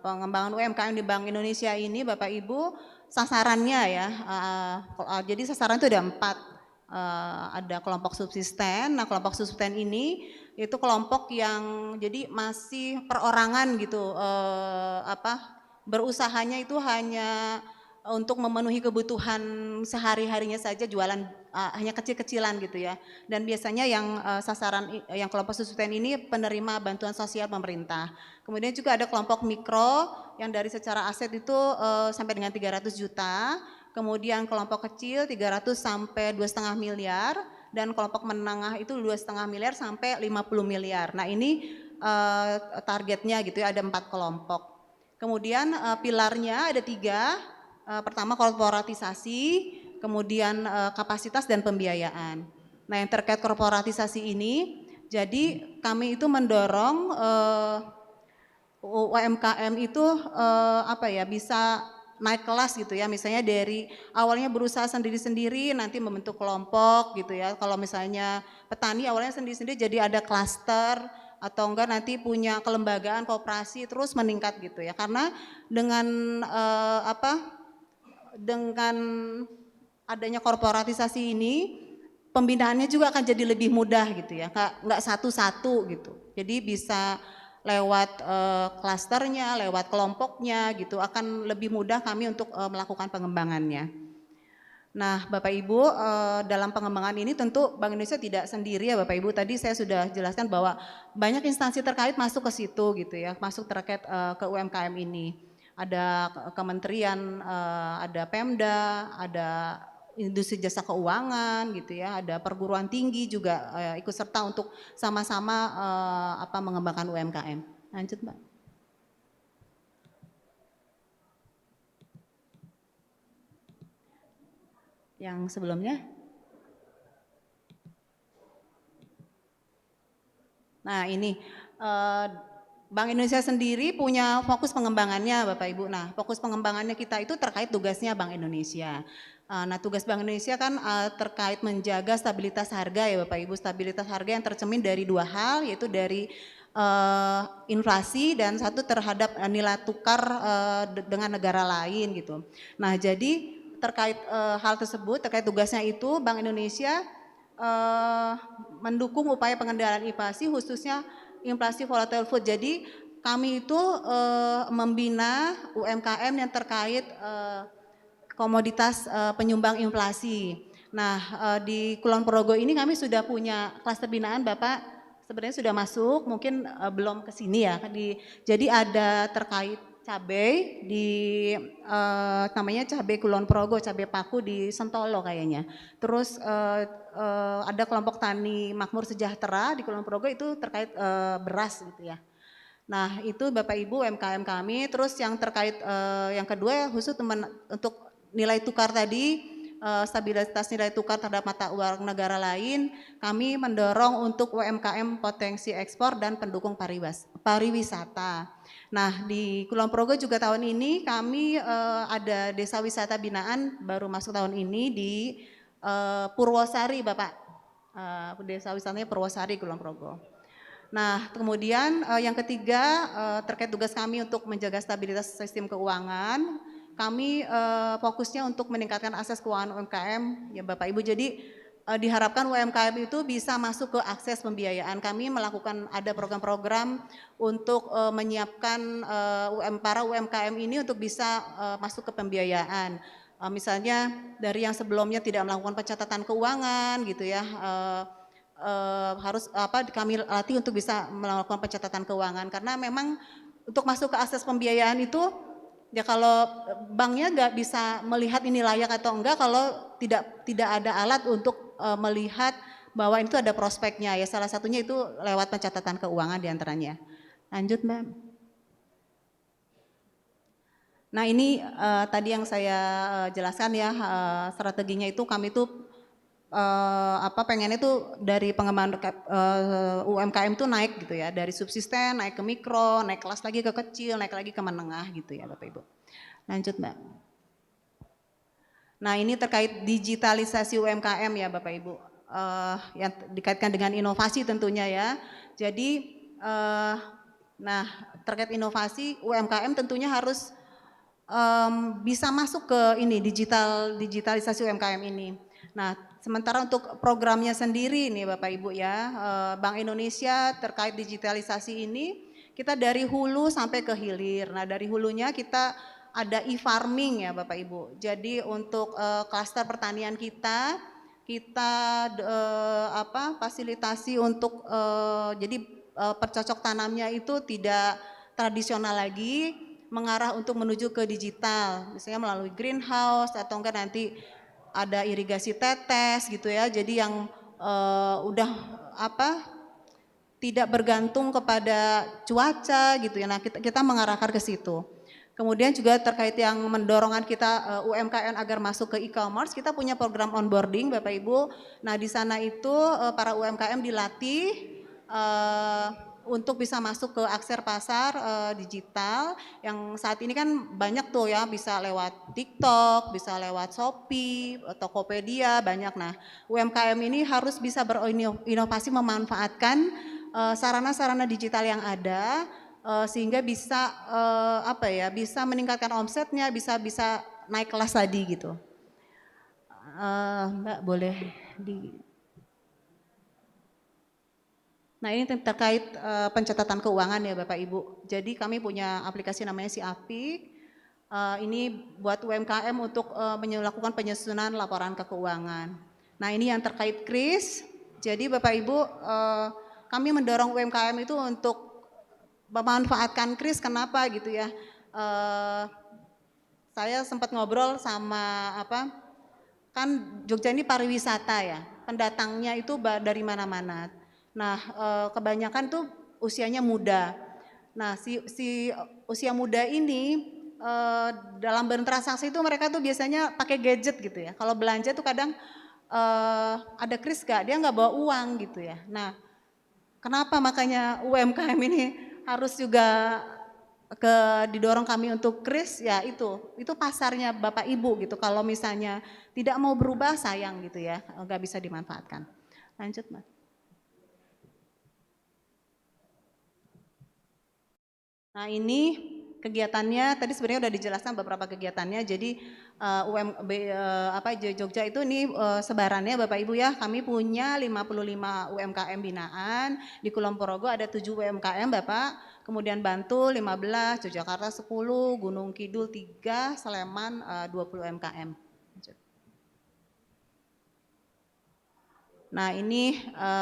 pengembangan UMKM di Bank Indonesia ini Bapak Ibu, sasarannya ya, jadi sasaran itu ada 4. Ada kelompok subsisten. Nah, kelompok subsisten ini itu kelompok yang jadi masih perorangan gitu, berusahanya itu hanya untuk memenuhi kebutuhan sehari-harinya saja, jualan hanya kecil-kecilan gitu ya. Dan biasanya yang sasaran yang kelompok subsisten ini penerima bantuan sosial pemerintah. Kemudian juga ada kelompok mikro yang dari secara aset itu sampai dengan 300 juta. Kemudian kelompok kecil 300 sampai 2,5 miliar, dan kelompok menengah itu 2,5 miliar sampai 50 miliar. Nah, ini targetnya gitu ya, ada 4 kelompok. Kemudian pilarnya ada 3. Pertama korporatisasi, kemudian kapasitas dan pembiayaan. Nah, yang terkait korporatisasi ini, jadi kami itu mendorong UMKM itu bisa naik kelas gitu ya, misalnya dari awalnya berusaha sendiri-sendiri, nanti membentuk kelompok gitu ya. Kalau misalnya petani awalnya sendiri-sendiri jadi ada klaster, atau enggak nanti punya kelembagaan koperasi terus meningkat gitu ya. Karena dengan dengan adanya korporatisasi ini, pembinaannya juga akan jadi lebih mudah gitu ya, nggak satu-satu gitu. Jadi bisa lewat klasternya, lewat kelompoknya gitu, akan lebih mudah kami untuk melakukan pengembangannya. Nah, Bapak Ibu, dalam pengembangan ini tentu Bank Indonesia tidak sendiri ya Bapak Ibu. Tadi saya sudah jelaskan bahwa banyak instansi terkait masuk ke situ gitu ya, masuk terkait ke UMKM ini. Ada kementerian, ada Pemda, ada industri jasa keuangan gitu ya, ada perguruan tinggi juga ikut serta untuk sama-sama mengembangkan UMKM. Lanjut Mbak. Yang sebelumnya. Nah, ini Bank Indonesia sendiri punya fokus pengembangannya Bapak Ibu. Nah, fokus pengembangannya kita itu terkait tugasnya Bank Indonesia. Nah, tugas Bank Indonesia kan terkait menjaga stabilitas harga ya Bapak Ibu. Stabilitas harga yang tercermin dari dua hal, yaitu dari inflasi dan satu terhadap nilai tukar dengan negara lain gitu. Nah, jadi terkait hal tersebut, terkait tugasnya itu Bank Indonesia mendukung upaya pengendalian inflasi khususnya inflasi volatile food. Jadi kami itu membina UMKM yang terkait komoditas penyumbang inflasi. Nah, di Kulon Progo ini kami sudah punya klaster binaan Bapak, sebenarnya sudah masuk, mungkin belum ke sini ya. Jadi ada terkait cabai di namanya cabai Kulon Progo, cabai paku di Sentolo kayaknya. Terus ada kelompok tani makmur sejahtera di Kulon Progo itu terkait beras gitu ya. Nah itu Bapak Ibu UMKM kami. Terus yang terkait yang kedua khusus untuk nilai tukar tadi, stabilitas nilai tukar terhadap mata uang negara lain, kami mendorong untuk UMKM potensi ekspor dan pendukung pariwisata. Nah di Kulon Progo juga tahun ini kami ada desa wisata binaan baru masuk tahun ini di Purwosari Bapak, desa wisatanya Purwosari Kulon Progo. Nah kemudian yang ketiga terkait tugas kami untuk menjaga stabilitas sistem keuangan, kami fokusnya untuk meningkatkan akses keuangan UMKM ya Bapak Ibu. Jadi diharapkan UMKM itu bisa masuk ke akses pembiayaan. Kami melakukan ada program-program untuk menyiapkan para UMKM ini untuk bisa masuk ke pembiayaan. Misalnya dari yang sebelumnya tidak melakukan pencatatan keuangan gitu ya, harus kami latih untuk bisa melakukan pencatatan keuangan karena memang untuk masuk ke akses pembiayaan itu ya kalau banknya nggak bisa melihat ini layak atau enggak kalau tidak ada alat untuk melihat bahwa itu ada prospeknya ya, salah satunya itu lewat pencatatan keuangan diantaranya. Lanjut Mbak. Nah ini tadi yang saya jelaskan ya, strateginya itu kami tuh pengennya tuh dari pengembangan UMKM tuh naik gitu ya, dari subsisten naik ke mikro, naik kelas lagi ke kecil, naik lagi ke menengah gitu ya Bapak Ibu. Lanjut Mbak. Nah ini terkait digitalisasi UMKM ya Bapak Ibu, yang dikaitkan dengan inovasi tentunya ya. Jadi nah terkait inovasi UMKM tentunya harus bisa masuk ke ini digitalisasi UMKM ini. Nah, sementara untuk programnya sendiri nih Bapak Ibu ya, Bank Indonesia terkait digitalisasi ini kita dari hulu sampai ke hilir. Nah, dari hulunya kita ada e-farming ya Bapak Ibu. Jadi untuk klaster pertanian kita fasilitasi untuk jadi percocok tanamnya itu tidak tradisional lagi, mengarah untuk menuju ke digital, misalnya melalui greenhouse atau enggak nanti ada irigasi tetes gitu ya. Jadi yang tidak bergantung kepada cuaca gitu ya. Nah kita mengarahkan ke situ. Kemudian juga terkait yang mendorongkan kita UMKM agar masuk ke e-commerce, kita punya program onboarding Bapak Ibu. Nah di sana itu para UMKM dilatih untuk bisa masuk ke akses pasar digital yang saat ini kan banyak tuh ya, bisa lewat TikTok, bisa lewat Shopee, Tokopedia, banyak. Nah UMKM ini harus bisa berinovasi memanfaatkan sarana-sarana digital yang ada sehingga bisa bisa meningkatkan omsetnya, bisa naik kelas tadi gitu. Mbak boleh Nah ini terkait pencatatan keuangan ya Bapak Ibu. Jadi kami punya aplikasi namanya Si Apik. Ini buat UMKM untuk melakukan penyusunan laporan keuangan. Nah ini yang terkait KRIS. Jadi Bapak Ibu kami mendorong UMKM itu untuk memanfaatkan KRIS. Kenapa gitu ya? Saya sempat ngobrol sama kan Jogja ini pariwisata ya. Pendatangnya itu dari mana-mana. Nah kebanyakan tuh usianya muda. Nah si usia muda ini dalam bertransaksi itu mereka tuh biasanya pakai gadget gitu ya. Kalau belanja tuh kadang ada kris gak, dia nggak bawa uang gitu ya. Nah kenapa makanya UMKM ini harus juga didorong kami untuk kris, ya itu pasarnya Bapak Ibu gitu. Kalau misalnya tidak mau berubah sayang gitu ya, nggak bisa dimanfaatkan. Lanjut Mas. Nah ini kegiatannya tadi sebenarnya udah dijelaskan beberapa kegiatannya. Jadi Jogja itu ini sebarannya Bapak Ibu ya. Kami punya 55 UMKM binaan. Di Kulon Progo ada 7 UMKM Bapak. Kemudian Bantul 15, Yogyakarta 10, Gunung Kidul 3, Sleman 20 UMKM. Nah ini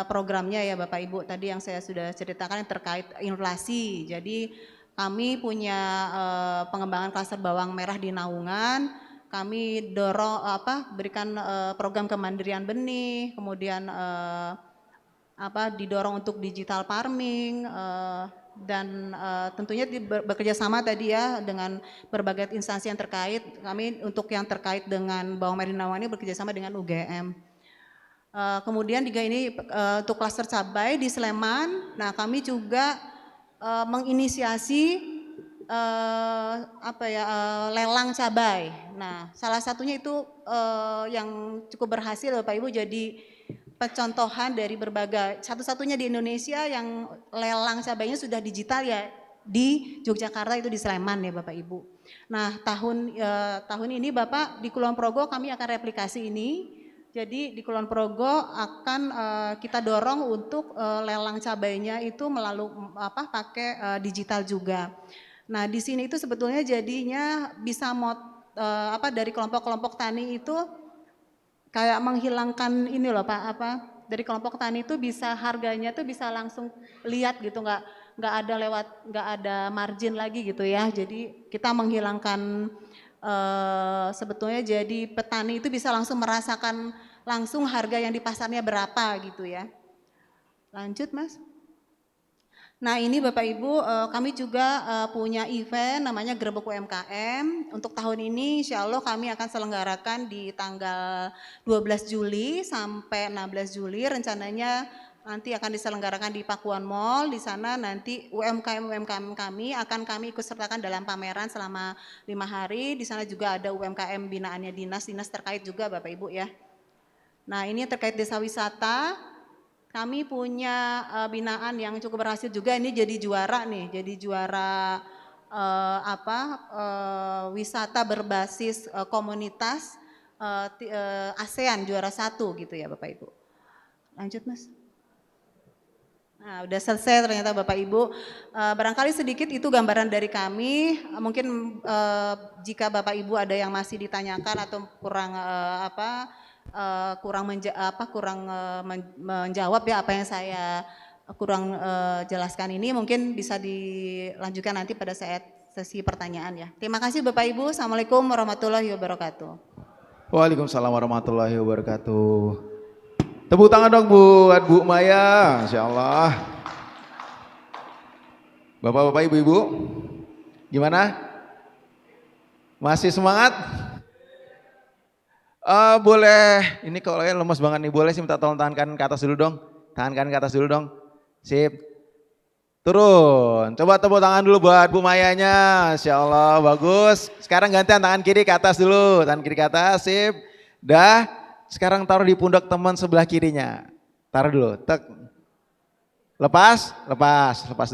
programnya ya Bapak Ibu, tadi yang saya sudah ceritakan yang terkait inflasi. Jadi kami punya pengembangan klaster bawang merah di Naungan, kami dorong berikan program kemandirian benih, kemudian didorong untuk digital farming, dan tentunya bekerja sama tadi ya dengan berbagai instansi yang terkait. Kami untuk yang terkait dengan bawang merah di Naungan ini bekerja sama dengan UGM. Kemudian juga ini untuk klaster cabai di Sleman. Nah kami juga menginisiasi lelang cabai. Nah salah satunya itu yang cukup berhasil Bapak Ibu, jadi pencontohan dari berbagai, satu-satunya di Indonesia yang lelang cabainya sudah digital ya di Yogyakarta, itu di Sleman ya Bapak Ibu. Nah tahun ini Bapak di Kulon Progo kami akan replikasi ini. Jadi di Kulon Progo akan kita dorong untuk lelang cabainya itu melalui pakai digital juga. Nah di sini itu sebetulnya jadinya bisa dari kelompok-kelompok tani itu kayak menghilangkan ini loh Pak, dari kelompok tani itu bisa harganya tuh bisa langsung lihat gitu, nggak ada margin lagi gitu ya. Jadi kita menghilangkan sebetulnya jadi petani itu bisa langsung merasakan langsung harga yang di pasarnya berapa gitu ya. Lanjut Mas. Nah ini Bapak Ibu kami juga punya event namanya Gerebek UMKM. Untuk tahun ini insya Allah kami akan selenggarakan di tanggal 12 Juli sampai 16 Juli. Rencananya nanti akan diselenggarakan di Pakuan Mall. Di sana nanti UMKM kami akan kami ikut sertakan dalam pameran selama 5 hari. Di sana juga ada UMKM binaannya dinas terkait juga Bapak Ibu ya. Nah ini terkait desa wisata. Kami punya binaan yang cukup berhasil juga, ini jadi juara nih, jadi juara wisata berbasis komunitas ASEAN juara 1 gitu ya Bapak Ibu. Lanjut Mas. Nah udah selesai ternyata Bapak Ibu. Barangkali sedikit itu gambaran dari kami. Mungkin jika Bapak Ibu ada yang masih ditanyakan atau kurang menjawab ya apa yang saya kurang jelaskan ini, mungkin bisa dilanjutkan nanti pada saat sesi pertanyaan ya. Terima kasih Bapak Ibu. Assalamualaikum warahmatullahi wabarakatuh. Waalaikumsalam warahmatullahi wabarakatuh. Tepuk tangan dong buat Bu Maya, Insya Allah. Bapak-bapak, ibu-ibu, gimana? Masih semangat? Boleh, ini kalau lemes banget nih, boleh sih minta tolong tangan kanan ke atas dulu dong. Tangan kanan ke atas dulu dong. Sip. Turun. Coba tepuk tangan dulu buat Bu Mayanya. Insya Allah, bagus. Sekarang gantian tangan kiri ke atas dulu. Tangan kiri ke atas, sip. Dah, sekarang taruh di pundak teman sebelah kirinya. Taruh dulu, tek. Lepas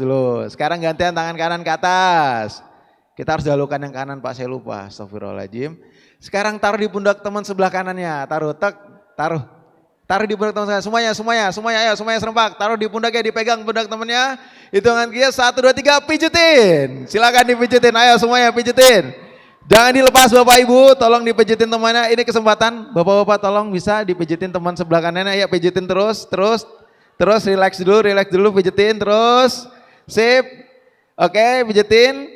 dulu. Sekarang gantian tangan kanan ke atas. Kita harus dahulukan yang kanan Pak, saya lupa. Astagfirullahaladzim. Sekarang taruh di pundak teman sebelah kanannya, taruh, tek, taruh. Taruh di pundak teman semuanya, ayo semuanya serempak. Taruh di pundaknya, dipegang pundak temannya. Hitungan kia 1, 2, 3, pijetin. Silakan dipijetin, ayo semuanya pijetin. Jangan dilepas Bapak Ibu, tolong dipijetin temannya. Ini kesempatan, Bapak-bapak tolong bisa dipijetin teman sebelah kanannya. Ayo pijetin terus, relax dulu, pijetin terus. Sip, oke pijetin.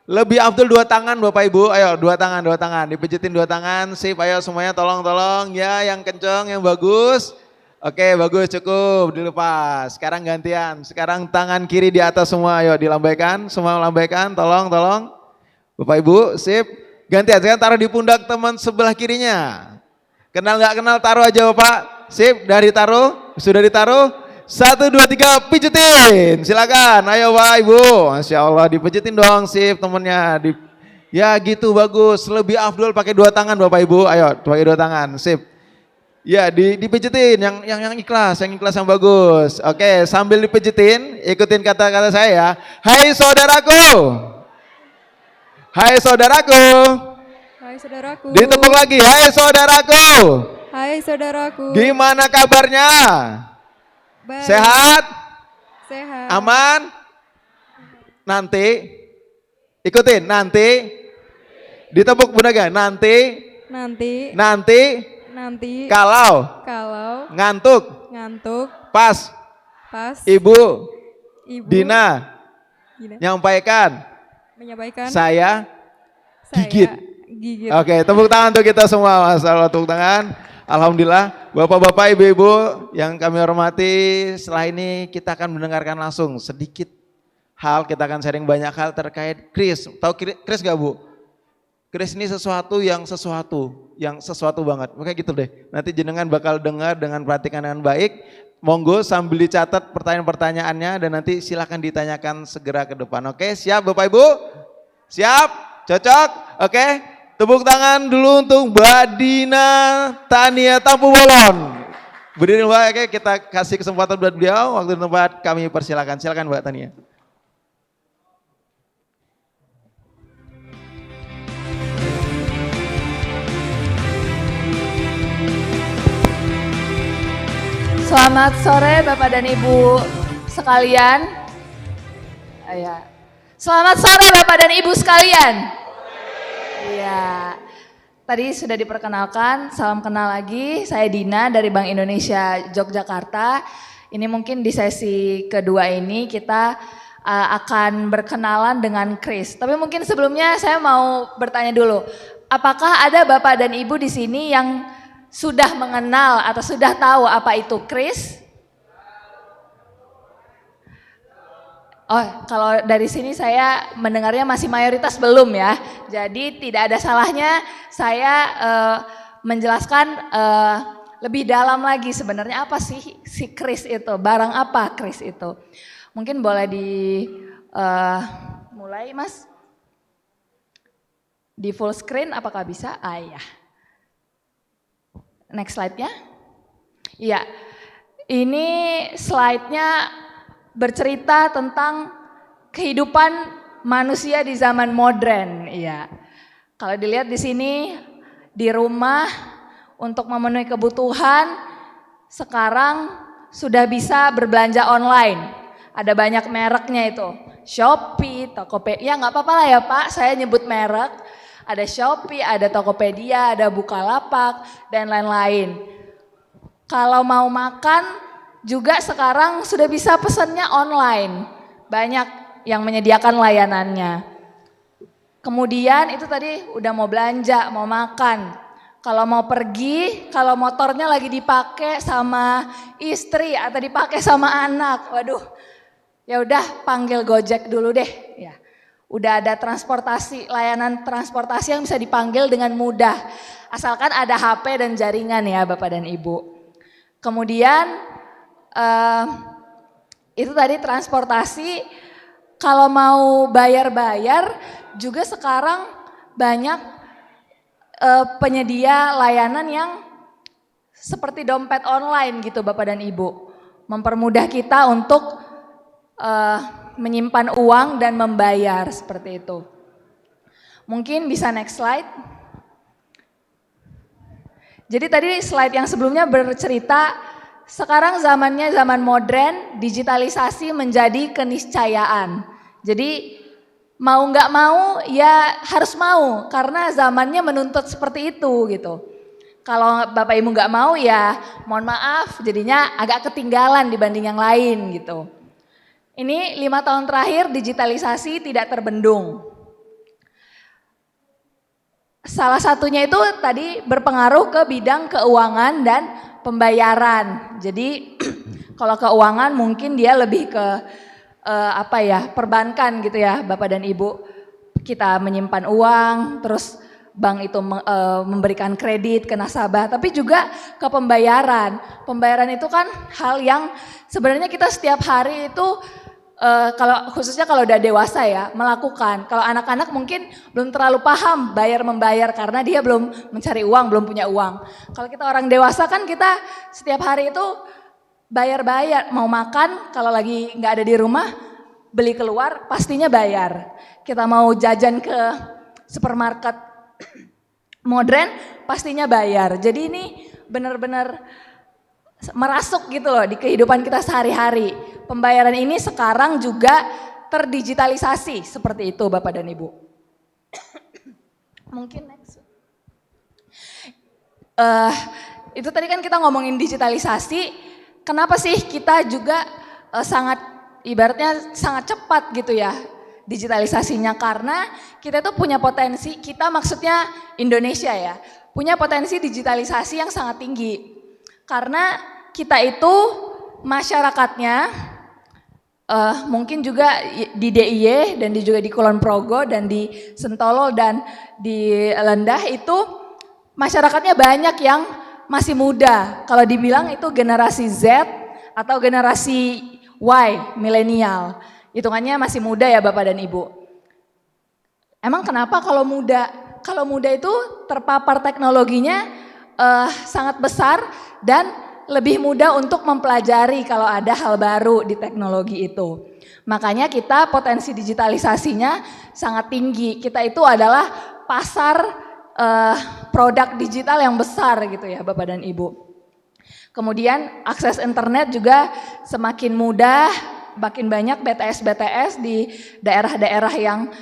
Lebih afdol 2 tangan Bapak Ibu, ayo 2 tangan, dipijetin 2 tangan, sip, ayo semuanya tolong ya, yang kenceng, yang bagus. Oke bagus, cukup, dilepas. Sekarang gantian, sekarang tangan kiri di atas semua, ayo dilambaikan, semua melambaikan, tolong. Bapak Ibu, sip, gantian, sekarang taruh di pundak teman sebelah kirinya. Kenal gak kenal taruh aja Bapak, sip, sudah ditaruh, 1, 2, 3, pijetin. Silakan, ayo Pak Ibu. Masya Allah, dipijetin dong sip temennya. Ya gitu bagus, lebih afdol pakai 2 tangan Bapak Ibu. Ayo pakai 2 tangan, sip. Ya dipijetin yang ikhlas, yang bagus. Oke, sambil dipijetin, ikutin kata-kata saya ya. Hai saudaraku. Hai saudaraku. Hai saudaraku. Ditepuk lagi, hai saudaraku. Hai saudaraku. Gimana kabarnya? Baik. Sehat? Sehat. Aman? Nanti ikutin, nanti ditepuk bener gak? Nanti Nanti kalau ngantuk pas pas Ibu Ibu Dina menyampaikan saya gigit. gigit. Oke, tepuk tangan untuk kita semua. Masalah tepuk tangan. Alhamdulillah, Bapak-bapak, Ibu-ibu yang kami hormati, setelah ini kita akan mendengarkan langsung sedikit hal, kita akan sharing banyak hal terkait Kris. Tahu Kris gak Bu? Kris ini sesuatu yang sesuatu banget. Makanya gitu deh. Nanti jenengan bakal dengar dengan perhatikan dengan baik. Monggo sambil dicatat pertanyaan-pertanyaannya dan nanti silakan ditanyakan segera ke depan. Oke, siap Bapak Ibu? Siap? Cocok? Oke. Tepuk tangan dulu untuk Mbak Dina Tania Tampu Bolon. Berdiri Mbak, oke, kita kasih kesempatan buat beliau. Waktu dan tempat kami persilakan. Silakan Mbak Tania. Selamat sore Bapak dan Ibu sekalian. Ya. Selamat sore Bapak dan Ibu sekalian. Iya. Tadi sudah diperkenalkan, salam kenal lagi. Saya Dina dari Bank Indonesia Yogyakarta. Ini mungkin di sesi kedua ini kita akan berkenalan dengan Kris. Tapi mungkin sebelumnya saya mau bertanya dulu. Apakah ada Bapak dan Ibu di sini yang sudah mengenal atau sudah tahu apa itu Kris? Oh, kalau dari sini saya mendengarnya masih mayoritas belum ya. Jadi tidak ada salahnya saya menjelaskan lebih dalam lagi sebenarnya apa sih si Kris itu, barang apa Kris itu. Mungkin boleh mulai Mas. Di full screen apakah bisa? Iya. Next slide-nya. Iya, ini slide-nya bercerita tentang kehidupan manusia di zaman modern. Iya. Kalau dilihat di sini, di rumah untuk memenuhi kebutuhan, sekarang sudah bisa berbelanja online. Ada banyak mereknya itu. Shopee, Tokopedia, ya nggak apa-apa lah ya Pak, saya nyebut merek. Ada Shopee, ada Tokopedia, ada Bukalapak, dan lain-lain. Kalau mau makan juga sekarang sudah bisa pesannya online. Banyak yang menyediakan layanannya. Kemudian itu tadi udah mau belanja, mau makan. Kalau mau pergi, kalau motornya lagi dipakai sama istri atau dipakai sama anak. Waduh, ya udah panggil Gojek dulu deh. Ya. Udah ada transportasi, layanan transportasi yang bisa dipanggil dengan mudah. Asalkan ada HP dan jaringan ya Bapak dan Ibu. Kemudian itu tadi transportasi, kalau mau bayar-bayar juga sekarang banyak penyedia layanan yang seperti dompet online gitu Bapak dan Ibu. Mempermudah kita untuk menyimpan uang dan membayar seperti itu. Mungkin bisa next slide. Jadi tadi slide yang sebelumnya bercerita sekarang zamannya zaman modern, digitalisasi menjadi keniscayaan. Jadi mau nggak mau ya harus mau karena zamannya menuntut seperti itu gitu. Kalau Bapak Ibu nggak mau ya mohon maaf jadinya agak ketinggalan dibanding yang lain gitu. Ini 5 tahun terakhir digitalisasi tidak terbendung. Salah satunya itu tadi berpengaruh ke bidang keuangan dan pembayaran. Jadi kalau keuangan mungkin dia lebih ke perbankan gitu ya Bapak dan Ibu. Kita menyimpan uang, terus bank itu memberikan kredit ke nasabah, tapi juga ke pembayaran. Pembayaran itu kan hal yang sebenarnya kita setiap hari itu khususnya kalau udah dewasa ya melakukan. Kalau anak-anak mungkin belum terlalu paham bayar-membayar karena dia belum mencari uang, belum punya uang. Kalau kita orang dewasa kan kita setiap hari itu bayar-bayar, mau makan kalau lagi nggak ada di rumah, beli keluar pastinya bayar. Kita mau jajan ke supermarket modern pastinya bayar. Jadi ini benar-benar merasuk gitu loh di kehidupan kita sehari-hari. Pembayaran ini sekarang juga terdigitalisasi seperti itu Bapak dan Ibu. Mungkin next. Itu tadi kan kita ngomongin digitalisasi. Kenapa sih kita juga sangat ibaratnya sangat cepat gitu ya digitalisasinya, karena kita tuh punya potensi, kita maksudnya Indonesia ya, punya potensi digitalisasi yang sangat tinggi. Karena kita itu masyarakatnya mungkin juga di DIY dan juga di Kulon Progo dan di Sentolo dan di Lendah itu masyarakatnya banyak yang masih muda. Kalau dibilang itu generasi Z atau generasi Y, milenial. Hitungannya masih muda ya Bapak dan Ibu. Emang kenapa kalau muda? Kalau muda itu terpapar teknologinya sangat besar dan lebih mudah untuk mempelajari kalau ada hal baru di teknologi itu. Makanya kita potensi digitalisasinya sangat tinggi. Kita itu adalah pasar produk digital yang besar gitu ya Bapak dan Ibu. Kemudian akses internet juga semakin mudah, makin banyak BTS di daerah-daerah yang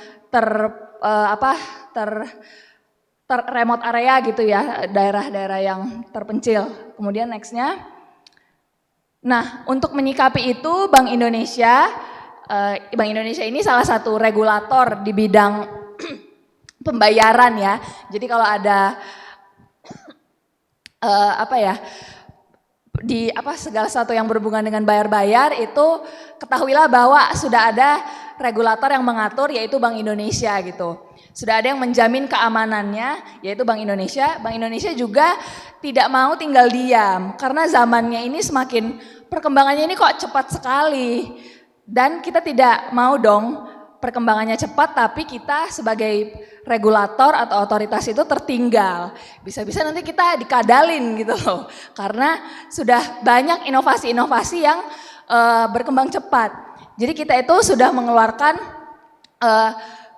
remote area gitu ya, daerah-daerah yang terpencil. Kemudian nextnya, nah untuk menyikapi itu Bank Indonesia ini salah satu regulator di bidang pembayaran ya. Jadi kalau ada segala sesuatu yang berhubungan dengan bayar-bayar itu ketahuilah bahwa sudah ada regulator yang mengatur yaitu Bank Indonesia gitu. Sudah ada yang menjamin keamanannya yaitu Bank Indonesia. Bank Indonesia juga tidak mau tinggal diam karena zamannya ini perkembangannya ini kok cepat sekali. Dan kita tidak mau dong perkembangannya cepat tapi kita sebagai regulator atau otoritas itu tertinggal. Bisa-bisa nanti kita dikadalin gitu loh. Karena sudah banyak inovasi-inovasi yang berkembang cepat. Jadi kita itu sudah mengeluarkan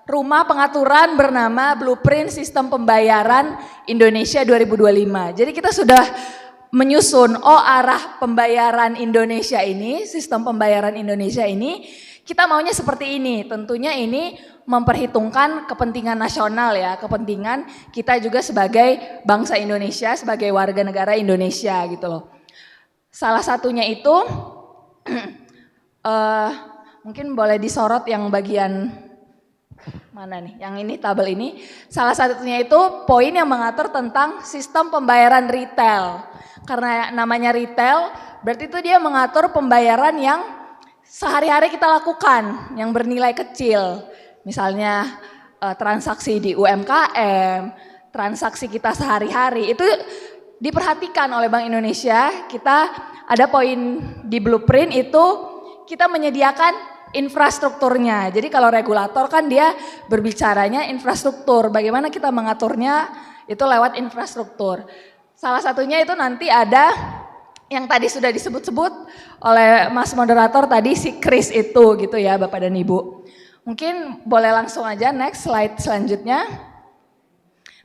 rumah pengaturan bernama Blueprint Sistem Pembayaran Indonesia 2025. Jadi kita sudah menyusun arah pembayaran Indonesia ini, sistem pembayaran Indonesia ini kita maunya seperti ini. Tentunya ini memperhitungkan kepentingan nasional ya, kepentingan kita juga sebagai bangsa Indonesia, sebagai warga negara Indonesia gitu loh. Salah satunya itu mungkin boleh disorot yang bagian mana nih? Yang ini tabel ini. Salah satunya itu poin yang mengatur tentang sistem pembayaran retail. Karena namanya retail, berarti itu dia mengatur pembayaran yang sehari-hari kita lakukan, yang bernilai kecil. Misalnya transaksi di UMKM, transaksi kita sehari-hari, itu diperhatikan oleh Bank Indonesia. Kita ada poin di blueprint itu kita menyediakan infrastrukturnya. Jadi kalau regulator kan dia berbicaranya infrastruktur, bagaimana kita mengaturnya itu lewat infrastruktur. Salah satunya itu nanti ada yang tadi sudah disebut-sebut oleh Mas Moderator tadi si Kris itu gitu ya Bapak dan Ibu. Mungkin boleh langsung aja next slide selanjutnya.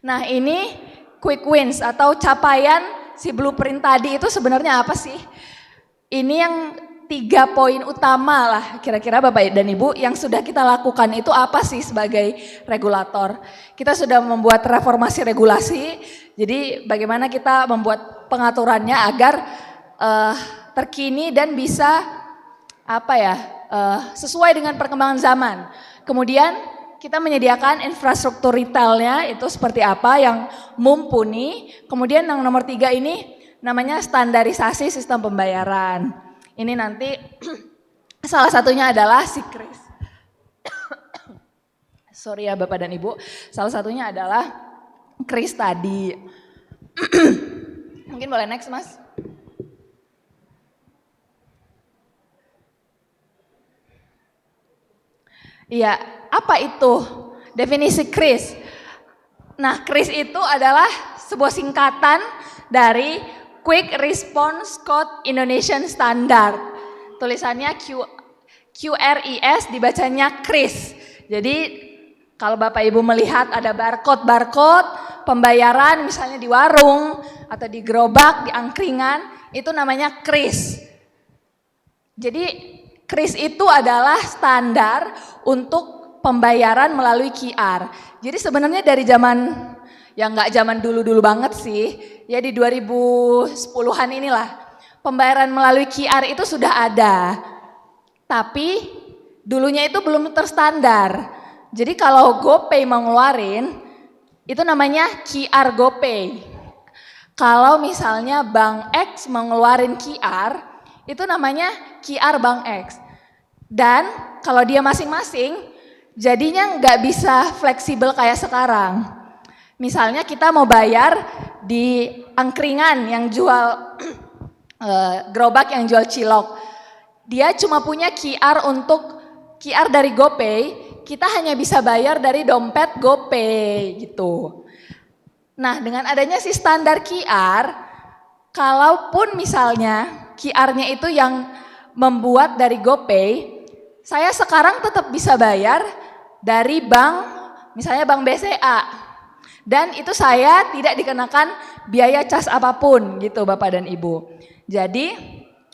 Nah ini quick wins atau capaian si blueprint tadi itu sebenarnya apa sih? Ini yang 3 poin utama lah kira-kira Bapak dan Ibu yang sudah kita lakukan itu apa sih sebagai regulator. Kita sudah membuat reformasi regulasi, jadi bagaimana kita membuat pengaturannya agar terkini dan bisa sesuai dengan perkembangan zaman. Kemudian kita menyediakan infrastruktur retailnya itu seperti apa yang mumpuni. Kemudian yang nomor 3 ini namanya standarisasi sistem pembayaran. Ini nanti salah satunya adalah si Kris. Sorry ya Bapak dan Ibu, salah satunya adalah kris tadi. Mungkin boleh next, Mas. Iya, apa itu definisi kris? Nah, kris itu adalah sebuah singkatan dari Quick Response Code Indonesian Standard. Tulisannya QRIS, dibacanya kris. Jadi kalau Bapak Ibu melihat ada barcode pembayaran misalnya di warung atau di gerobak, di angkringan, itu namanya kris. Jadi kris itu adalah standar untuk pembayaran melalui QR. Jadi sebenarnya dari zaman, ya nggak zaman dulu-dulu banget sih, ya di 2010-an inilah, pembayaran melalui QR itu sudah ada. Tapi dulunya itu belum terstandar. Jadi kalau GoPay mau ngeluarin, itu namanya QR GoPay. Kalau misalnya Bank X mau ngeluarin QR, itu namanya QR Bank X. Dan kalau dia masing-masing, jadinya nggak bisa fleksibel kayak sekarang. Misalnya kita mau bayar di angkringan yang jual gerobak yang jual cilok. Dia cuma punya QR untuk QR dari GoPay, kita hanya bisa bayar dari dompet GoPay gitu. Nah, dengan adanya si standar QR, kalaupun misalnya QR-nya itu yang membuat dari GoPay, saya sekarang tetap bisa bayar dari bank, misalnya bank BCA. Dan itu saya tidak dikenakan biaya cas apapun gitu Bapak dan Ibu. Jadi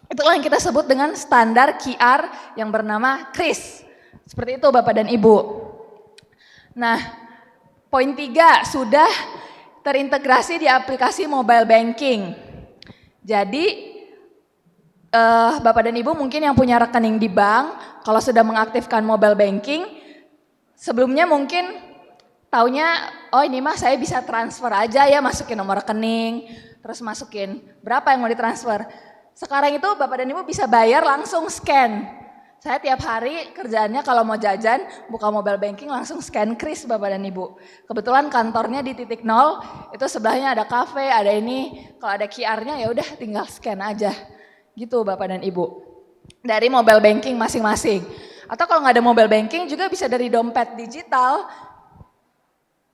itulah yang kita sebut dengan standar QR yang bernama KRIS. Seperti itu Bapak dan Ibu. Nah, poin 3 sudah terintegrasi di aplikasi mobile banking. Jadi Bapak dan Ibu mungkin yang punya rekening di bank, kalau sudah mengaktifkan mobile banking, sebelumnya mungkin taunya, oh ini mah saya bisa transfer aja ya, masukin nomor rekening, terus masukin berapa yang mau ditransfer. Sekarang itu Bapak dan Ibu bisa bayar langsung scan. Saya tiap hari kerjaannya kalau mau jajan, buka mobile banking langsung scan kris Bapak dan Ibu. Kebetulan kantornya di titik 0, itu sebelahnya ada kafe, ada ini, kalau ada QR-nya ya udah tinggal scan aja. Gitu Bapak dan Ibu. Dari mobile banking masing-masing. Atau kalau nggak ada mobile banking juga bisa dari dompet digital.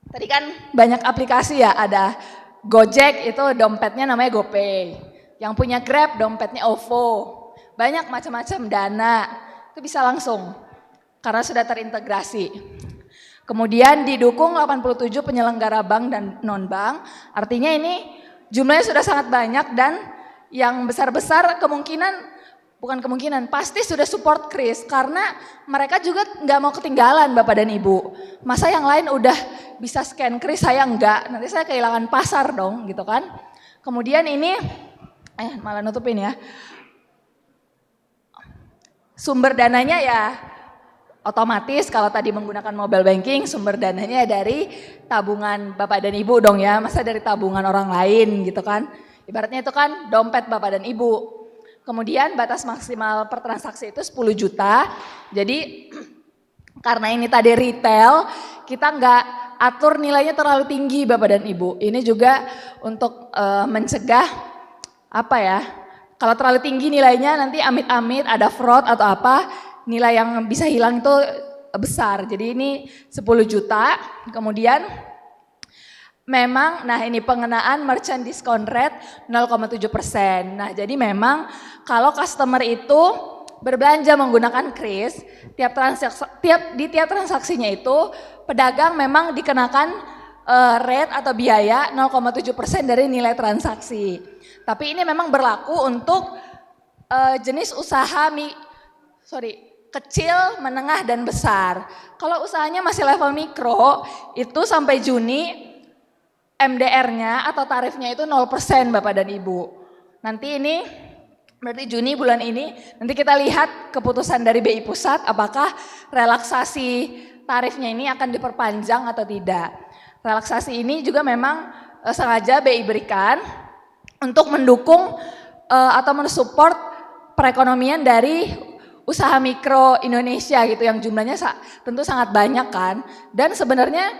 Tadi kan banyak aplikasi ya, ada Gojek itu dompetnya namanya GoPay. Yang punya Grab dompetnya OVO. Banyak macam-macam Dana. Itu bisa langsung karena sudah terintegrasi. Kemudian didukung 87 penyelenggara bank dan non-bank. Artinya ini jumlahnya sudah sangat banyak dan yang besar-besar pasti sudah support kris karena mereka juga nggak mau ketinggalan Bapak dan Ibu. Masa yang lain udah bisa scan kris, saya enggak, nanti saya kehilangan pasar dong gitu kan. Kemudian ini, malah nutupin ya. Sumber dananya ya otomatis kalau tadi menggunakan mobile banking, sumber dananya dari tabungan Bapak dan Ibu dong ya, masa dari tabungan orang lain gitu kan. Ibaratnya itu kan dompet Bapak dan Ibu. Kemudian batas maksimal per transaksi itu 10 juta. Jadi karena ini tadi retail, kita nggak atur nilainya terlalu tinggi Bapak dan Ibu. Ini juga untuk mencegah kalau terlalu tinggi nilainya nanti amit-amit ada fraud atau apa, nilai yang bisa hilang itu besar. Jadi ini 10 juta. Kemudian memang, ini pengenaan merchant discount rate 0,7%. Nah, jadi memang kalau customer itu berbelanja menggunakan kris, tiap transaksinya itu pedagang memang dikenakan rate atau biaya 0,7% dari nilai transaksi. Tapi ini memang berlaku untuk jenis usaha kecil, menengah, dan besar. Kalau usahanya masih level mikro, itu sampai Juni MDR-nya atau tarifnya itu 0% Bapak dan Ibu. Nanti ini berarti Juni bulan ini, nanti kita lihat keputusan dari BI Pusat apakah relaksasi tarifnya ini akan diperpanjang atau tidak. Relaksasi ini juga memang sengaja BI berikan untuk mendukung atau mensupport perekonomian dari usaha mikro Indonesia gitu yang jumlahnya tentu sangat banyak kan. Dan sebenarnya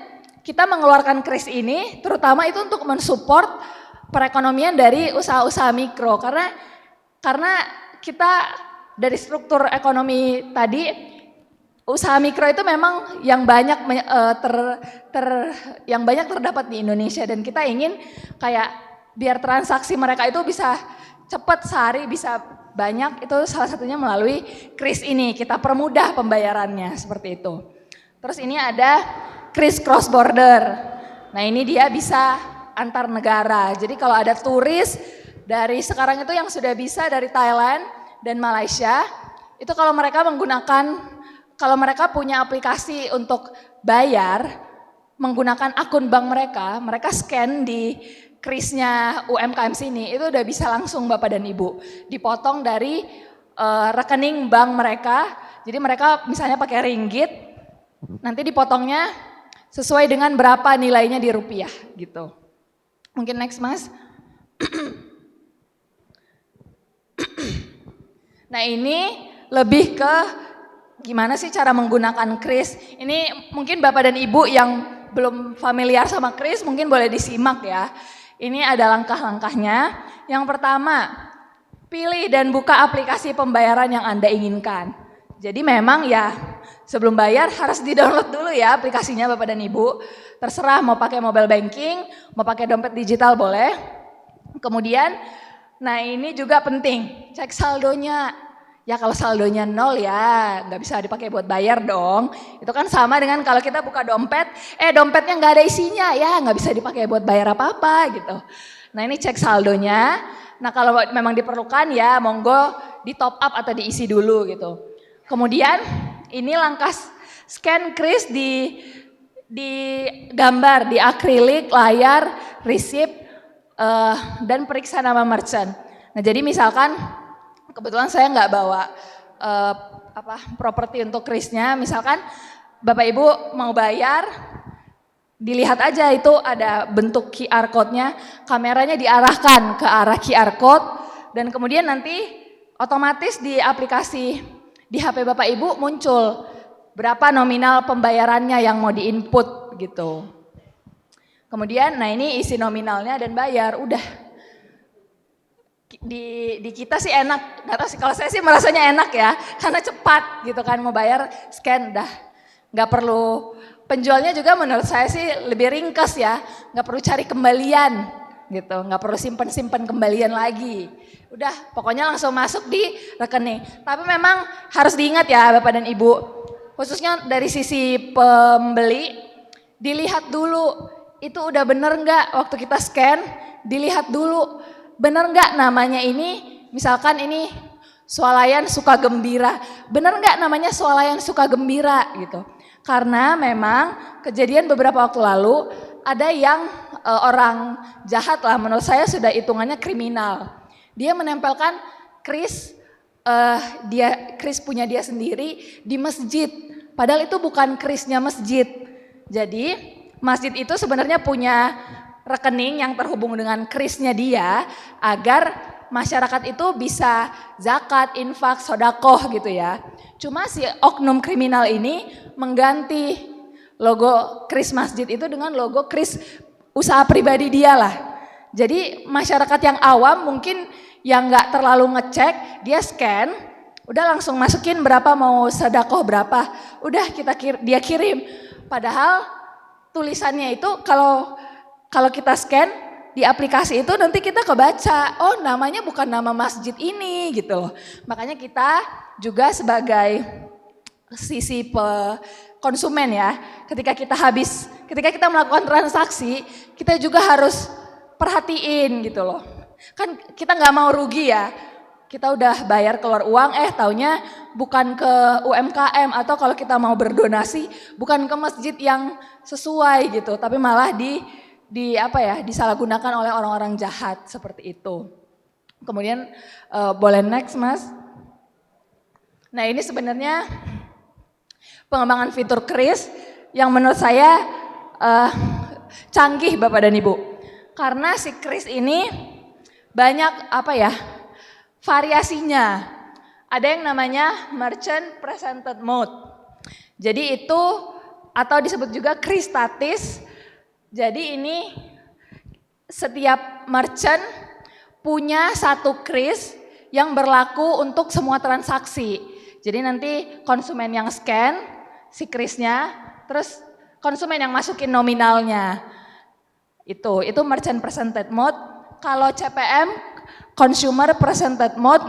kita mengeluarkan kris ini terutama itu untuk mensupport perekonomian dari usaha-usaha mikro karena kita dari struktur ekonomi tadi usaha mikro itu memang yang banyak yang banyak terdapat di Indonesia dan kita ingin kayak biar transaksi mereka itu bisa cepat sehari bisa banyak itu salah satunya melalui kris ini kita permudah pembayarannya seperti itu. Terus ini ada kris cross border. Nah ini dia bisa antar negara. Jadi kalau ada turis dari sekarang itu yang sudah bisa dari Thailand dan Malaysia, itu kalau mereka punya aplikasi untuk bayar menggunakan akun bank mereka scan di krisnya UMKM sini, itu udah bisa langsung Bapak dan Ibu dipotong dari rekening bank mereka. Jadi mereka misalnya pakai ringgit, nanti dipotongnya sesuai dengan berapa nilainya di rupiah gitu. Mungkin next Mas. Nah ini lebih ke gimana sih cara menggunakan kris. Ini mungkin Bapak dan Ibu yang belum familiar sama kris mungkin boleh disimak ya. Ini ada langkah-langkahnya. Yang pertama, pilih dan buka aplikasi pembayaran yang Anda inginkan. Jadi memang ya sebelum bayar harus di-download dulu ya aplikasinya Bapak dan Ibu. Terserah mau pakai mobile banking, mau pakai dompet digital boleh. Kemudian, nah ini juga penting, cek saldonya. Ya kalau saldonya 0 ya nggak bisa dipakai buat bayar dong. Itu kan sama dengan kalau kita buka dompet, dompetnya nggak ada isinya ya nggak bisa dipakai buat bayar apa-apa gitu. Nah ini cek saldonya. Nah kalau memang diperlukan ya monggo di top up atau diisi dulu gitu. Kemudian ini langkah scan kris di gambar, di akrilik, layar, receipt, dan periksa nama merchant. Nah jadi misalkan kebetulan saya nggak bawa properti untuk krisnya, misalkan Bapak Ibu mau bayar, dilihat aja itu ada bentuk QR code-nya, kameranya diarahkan ke arah QR code, dan kemudian nanti otomatis di aplikasi di HP Bapak Ibu muncul berapa nominal pembayarannya yang mau diinput gitu. Kemudian nah ini isi nominalnya dan bayar, udah. Di kita sih enak, nggak tahu sih kalau saya sih merasanya enak ya, karena cepat gitu kan, mau bayar scan dah, nggak perlu, penjualnya juga menurut saya sih lebih ringkes ya, nggak perlu cari kembalian gitu, nggak perlu simpen kembalian lagi, udah pokoknya langsung masuk di rekening. Tapi memang harus diingat ya Bapak dan Ibu, khususnya dari sisi pembeli, dilihat dulu itu udah bener nggak waktu kita scan, dilihat dulu. Bener nggak namanya ini, misalkan ini swalayan suka gembira, bener nggak namanya swalayan suka gembira gitu. Karena memang kejadian beberapa waktu lalu ada yang orang jahat lah, menurut saya sudah hitungannya kriminal. Dia menempelkan kris, kris punya dia sendiri di masjid, padahal itu bukan krisnya masjid. Jadi masjid itu sebenarnya punya rekening yang terhubung dengan krisnya dia agar masyarakat itu bisa zakat, infak, sodakoh gitu ya. Cuma si oknum kriminal ini mengganti logo kris masjid itu dengan logo kris usaha pribadi dia lah. Jadi masyarakat yang awam mungkin yang nggak terlalu ngecek, dia scan, udah langsung masukin berapa mau sodakoh berapa, udah dia kirim. Padahal tulisannya itu kalau kita scan di aplikasi itu nanti kita kebaca, oh namanya bukan nama masjid ini gitu loh. Makanya kita juga sebagai sisi konsumen ya, ketika kita melakukan transaksi, kita juga harus perhatiin gitu loh. Kan kita nggak mau rugi ya, kita udah bayar keluar uang, taunya bukan ke UMKM atau kalau kita mau berdonasi bukan ke masjid yang sesuai gitu, tapi malah disalahgunakan oleh orang-orang jahat seperti itu. Kemudian boleh next Mas. Nah ini sebenarnya pengembangan fitur kris yang menurut saya canggih Bapak dan Ibu. Karena si kris ini banyak variasinya. Ada yang namanya merchant presented mode. Jadi itu atau disebut juga kris statis Jadi ini setiap merchant punya satu kris yang berlaku untuk semua transaksi. Jadi nanti konsumen yang scan si krisnya, terus konsumen yang masukin nominalnya. Itu merchant presented mode. Kalau CPM, consumer presented mode,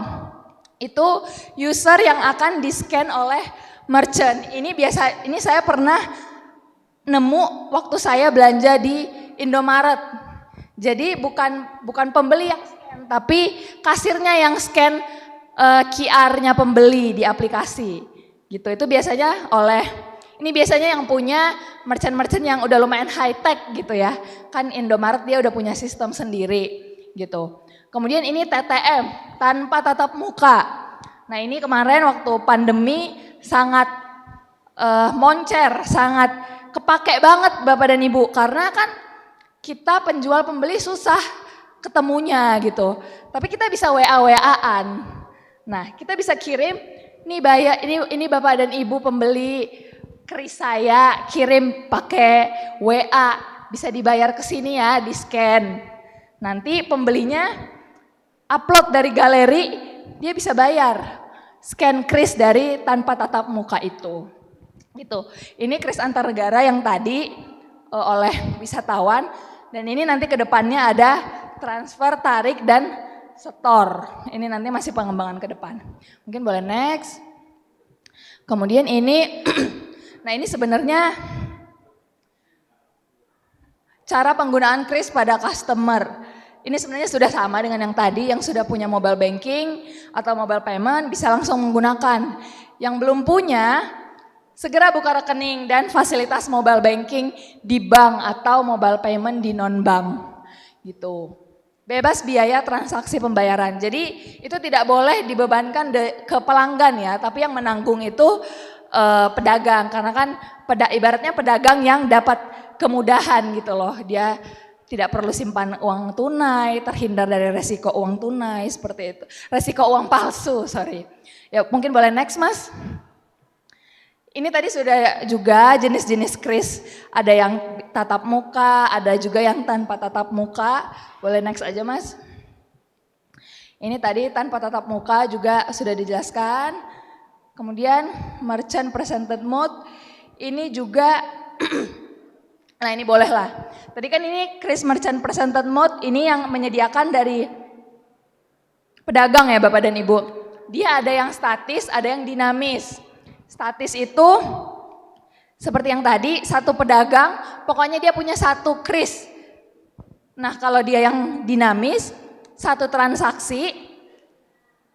itu user yang akan di-scan oleh merchant. Ini saya pernah nemu waktu saya belanja di Indomaret. Jadi bukan pembeli yang scan, tapi kasirnya yang scan QR-nya pembeli di aplikasi. Gitu. Itu biasanya ini biasanya yang punya merchant-merchant yang udah lumayan high tech gitu ya. Kan Indomaret dia udah punya sistem sendiri gitu. Kemudian ini TTM, tanpa tatap muka. Nah ini kemarin waktu pandemi sangat moncer, sangat kepake banget Bapak dan Ibu. Karena kan kita penjual pembeli susah ketemunya gitu. Tapi kita bisa WA-WA-an. Nah kita bisa kirim, ini Bapak dan Ibu pembeli, kris saya kirim pakai WA, bisa dibayar ke sini ya, di scan. Nanti pembelinya upload dari galeri, dia bisa bayar. Scan kris dari tanpa tatap muka itu. Gitu. Ini kris antar negara yang tadi oleh wisatawan, dan ini nanti ke depannya ada transfer, tarik, dan setor. Ini nanti masih pengembangan ke depan. Mungkin boleh next. Kemudian ini, nah ini sebenarnya cara penggunaan kris pada customer. Ini sebenarnya sudah sama dengan yang tadi, yang sudah punya mobile banking atau mobile payment bisa langsung menggunakan. Yang belum punya, segera buka rekening dan fasilitas mobile banking di bank atau mobile payment di non-bank. Gitu. Bebas biaya transaksi pembayaran. Jadi itu tidak boleh dibebankan ke pelanggan ya, tapi yang menanggung itu pedagang. Karena kan ibaratnya pedagang yang dapat kemudahan gitu loh. Dia tidak perlu simpan uang tunai, terhindar dari resiko uang tunai seperti itu. Resiko uang palsu, sorry. Ya mungkin boleh next Mas. Ini tadi sudah juga jenis-jenis kris, ada yang tatap muka, ada juga yang tanpa tatap muka. Boleh next aja Mas. Ini tadi tanpa tatap muka juga sudah dijelaskan. Kemudian merchant presented mode, ini juga, nah ini boleh lah. Tadi kan ini kris merchant presented mode, ini yang menyediakan dari pedagang ya Bapak dan Ibu. Dia ada yang statis, ada yang dinamis. Statis itu seperti yang tadi, satu pedagang, pokoknya dia punya satu kris. Nah kalau dia yang dinamis, satu transaksi,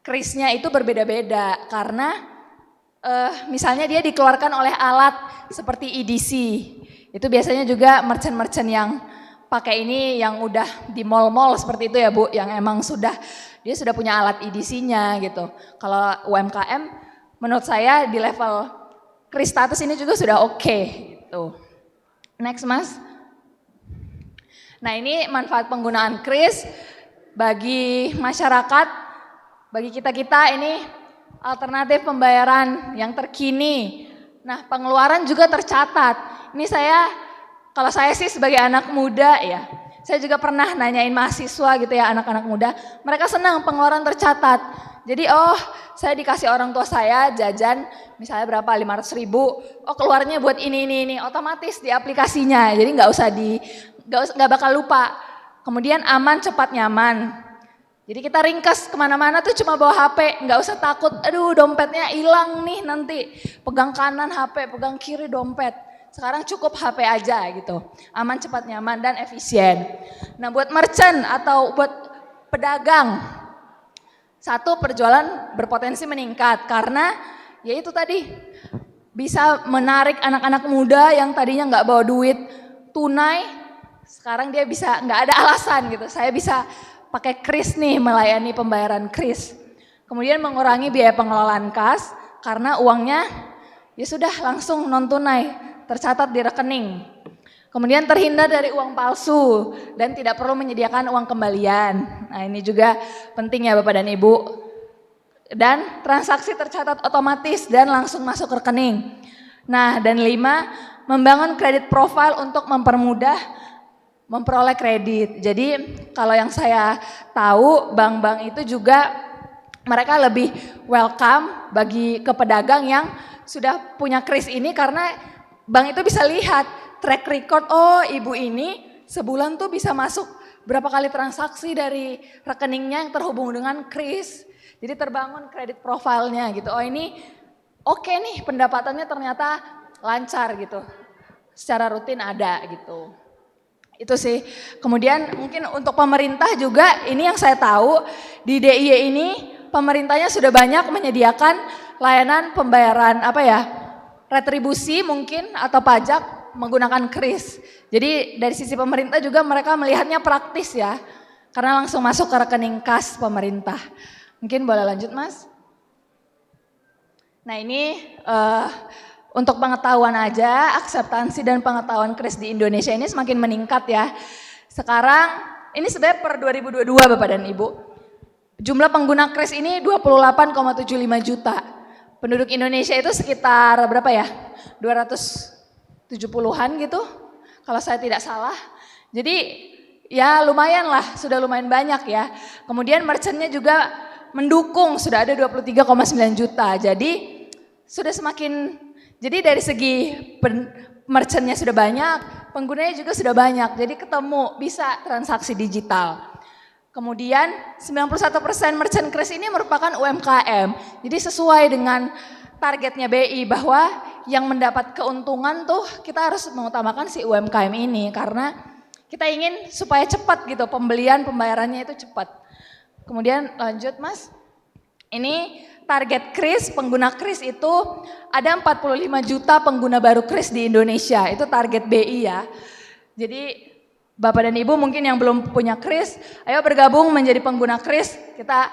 krisnya itu berbeda-beda karena misalnya dia dikeluarkan oleh alat seperti EDC. Itu biasanya juga merchant-merchant yang pakai ini yang udah di mall-mall seperti itu ya Bu, yang emang dia sudah punya alat EDC-nya gitu. Kalau UMKM menurut saya di level kris status ini juga sudah oke gitu. Next Mas. Nah ini manfaat penggunaan kris bagi masyarakat, bagi kita-kita ini alternatif pembayaran yang terkini. Nah pengeluaran juga tercatat. Ini kalau saya sih sebagai anak muda ya, saya juga pernah nanyain mahasiswa gitu ya, anak-anak muda, mereka senang pengeluaran tercatat. Jadi saya dikasih orang tua saya jajan misalnya berapa 500.000, keluarnya buat ini, otomatis di aplikasinya, jadi nggak bakal lupa. Kemudian aman, cepat, nyaman. Jadi kita ringkas kemana-mana tuh cuma bawa HP, nggak usah takut, aduh dompetnya hilang nih nanti, pegang kanan HP, pegang kiri dompet. Sekarang cukup HP aja gitu, aman, cepat, nyaman, dan efisien. Nah buat merchant atau buat pedagang, satu, perjualan berpotensi meningkat karena ya itu tadi bisa menarik anak-anak muda yang tadinya nggak bawa duit tunai, sekarang dia bisa nggak ada alasan gitu, saya bisa pakai kris nih, melayani pembayaran kris. Kemudian mengurangi biaya pengelolaan kas karena uangnya ya sudah langsung non tunai, tercatat di rekening. Kemudian terhindar dari uang palsu dan tidak perlu menyediakan uang kembalian. Nah ini juga penting ya Bapak dan Ibu. Dan transaksi tercatat otomatis dan langsung masuk rekening. Nah dan 5, membangun kredit profile untuk mempermudah memperoleh kredit. Jadi kalau yang saya tahu bank-bank itu juga mereka lebih welcome bagi ke pedagang yang sudah punya kris ini karena bank itu bisa lihat track record, oh ibu ini sebulan tuh bisa masuk berapa kali transaksi dari rekeningnya yang terhubung dengan kris. Jadi terbangun kredit profilnya gitu. Oh ini oke nih pendapatannya ternyata lancar gitu. Secara rutin ada gitu. Itu sih. Kemudian mungkin untuk pemerintah juga ini yang saya tahu di DIY ini pemerintahnya sudah banyak menyediakan layanan pembayaran retribusi mungkin atau pajak menggunakan kris. Jadi dari sisi pemerintah juga mereka melihatnya praktis ya. Karena langsung masuk ke rekening kas pemerintah. Mungkin boleh lanjut Mas. Nah ini untuk pengetahuan aja, akseptansi dan pengetahuan kris di Indonesia ini semakin meningkat ya. Sekarang ini sebenarnya per 2022 Bapak dan Ibu. Jumlah pengguna kris ini 28,75 juta. Penduduk Indonesia itu sekitar berapa ya? 270-an gitu. Kalau saya tidak salah. Jadi ya lumayan lah, sudah lumayan banyak ya. Kemudian merchantnya juga mendukung, sudah ada 23,9 juta. Jadi sudah semakin, jadi dari segi merchantnya sudah banyak, penggunanya juga sudah banyak. Jadi ketemu, bisa transaksi digital. Kemudian 91% merchant kris ini merupakan UMKM. Jadi sesuai dengan targetnya BI bahwa yang mendapat keuntungan tuh kita harus mengutamakan si UMKM ini. Karena kita ingin supaya cepat gitu, pembayarannya itu cepat. Kemudian lanjut Mas. Ini target kris, pengguna kris itu ada 45 juta pengguna baru kris di Indonesia. Itu target BI ya. Jadi Bapak dan Ibu mungkin yang belum punya kris, ayo bergabung menjadi pengguna kris. Kita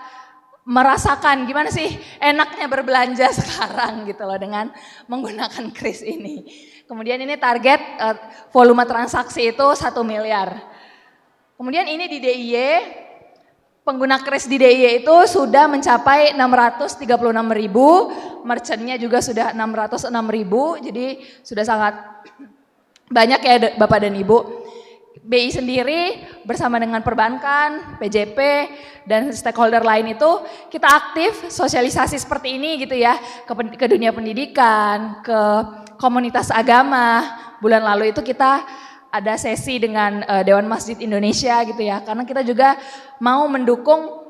merasakan gimana sih enaknya berbelanja sekarang gitu loh dengan menggunakan kris ini. Kemudian ini target volume transaksi itu 1 miliar. Kemudian ini di DIY, pengguna kris di DIY itu sudah mencapai 636 ribu, merchantnya juga sudah 606 ribu, jadi sudah sangat banyak ya Bapak dan Ibu. BI sendiri bersama dengan perbankan, PJP, dan stakeholder lain itu kita aktif sosialisasi seperti ini gitu ya, ke dunia pendidikan, ke komunitas agama. Bulan lalu itu kita ada sesi dengan Dewan Masjid Indonesia gitu ya, karena kita juga mau mendukung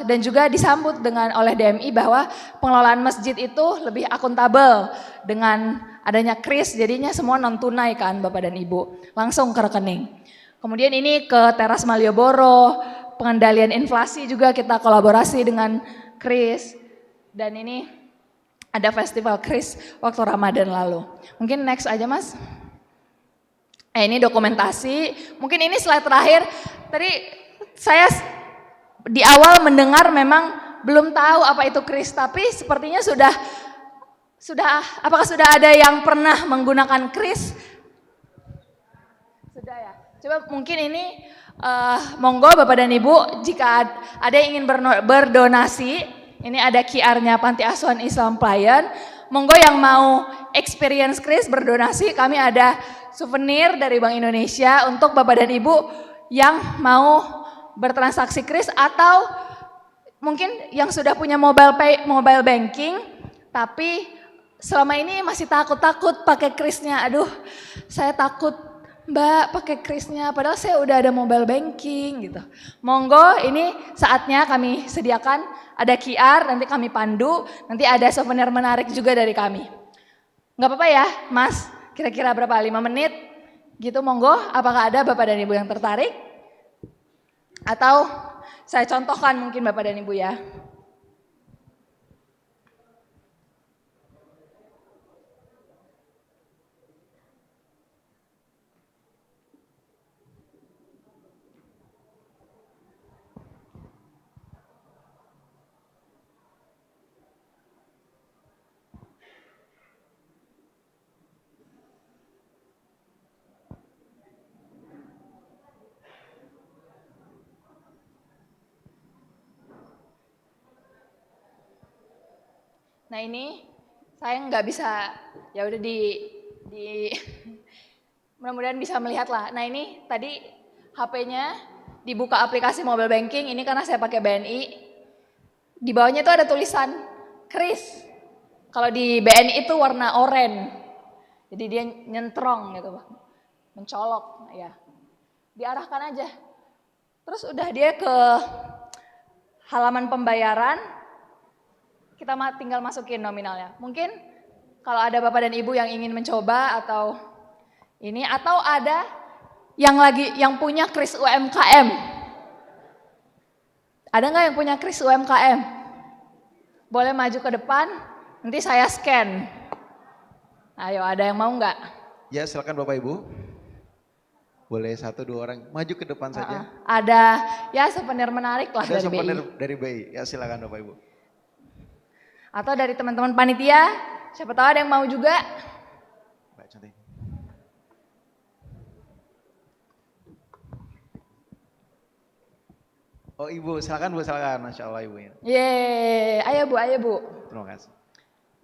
dan juga disambut oleh DMI bahwa pengelolaan masjid itu lebih akuntabel dengan adanya kris, jadinya semua non tunai kan Bapak dan Ibu, langsung ke rekening. Kemudian ini ke teras Malioboro, pengendalian inflasi juga kita kolaborasi dengan kris. Dan ini ada festival kris waktu Ramadan lalu. Mungkin next aja Mas. Ini dokumentasi, mungkin ini slide terakhir. Tadi saya di awal mendengar memang belum tahu apa itu kris, tapi sepertinya sudah apakah sudah ada yang pernah menggunakan kris? Sudah ya. Coba mungkin ini monggo Bapak dan Ibu jika ada yang ingin berdonasi, ini ada QR-nya Panti Asuhan Islam Playan. Monggo yang mau experience kris berdonasi, kami ada souvenir dari Bank Indonesia untuk Bapak dan Ibu yang mau bertransaksi kris atau mungkin yang sudah punya mobile banking tapi selama ini masih takut pakai krisnya. Aduh, saya takut Mbak pakai krisnya padahal saya udah ada mobile banking gitu. Monggo ini saatnya kami sediakan ada QR, nanti kami pandu, nanti ada souvenir menarik juga dari kami. Nggak apa-apa ya Mas, kira-kira berapa? 5 menit gitu monggo, apakah ada Bapak dan Ibu yang tertarik? Atau saya contohkan mungkin Bapak dan Ibu ya. Nah ini saya nggak bisa, ya udah di Mudah-mudahan bisa melihat lah. Nah ini tadi HP-nya dibuka aplikasi mobile banking, ini karena saya pakai BNI. Di bawahnya itu ada tulisan Kris. Kalau di BNI itu warna oranye. Jadi dia nyentrong gitu, mencolok ya. Diarahkan aja. Terus udah dia ke halaman pembayaran, kita tinggal masukin nominalnya. Mungkin kalau ada Bapak dan Ibu yang ingin mencoba atau ada yang punya kris UMKM. Ada nggak yang punya kris UMKM? Boleh maju ke depan, nanti saya scan. Ayo, ada yang mau nggak? Ya, silakan Bapak Ibu. Boleh 1-2 orang maju ke depan saja. Ada ya souvenir menarik lah Ada dari souvenir BI. dari BI. Ya, silakan Bapak Ibu. Atau dari teman-teman panitia, siapa tahu ada yang mau juga. Baik, cantik. Oh Ibu, silakan Bu, silakan. Masya Allah Ibu. Yeay, ayo Bu. Terima kasih.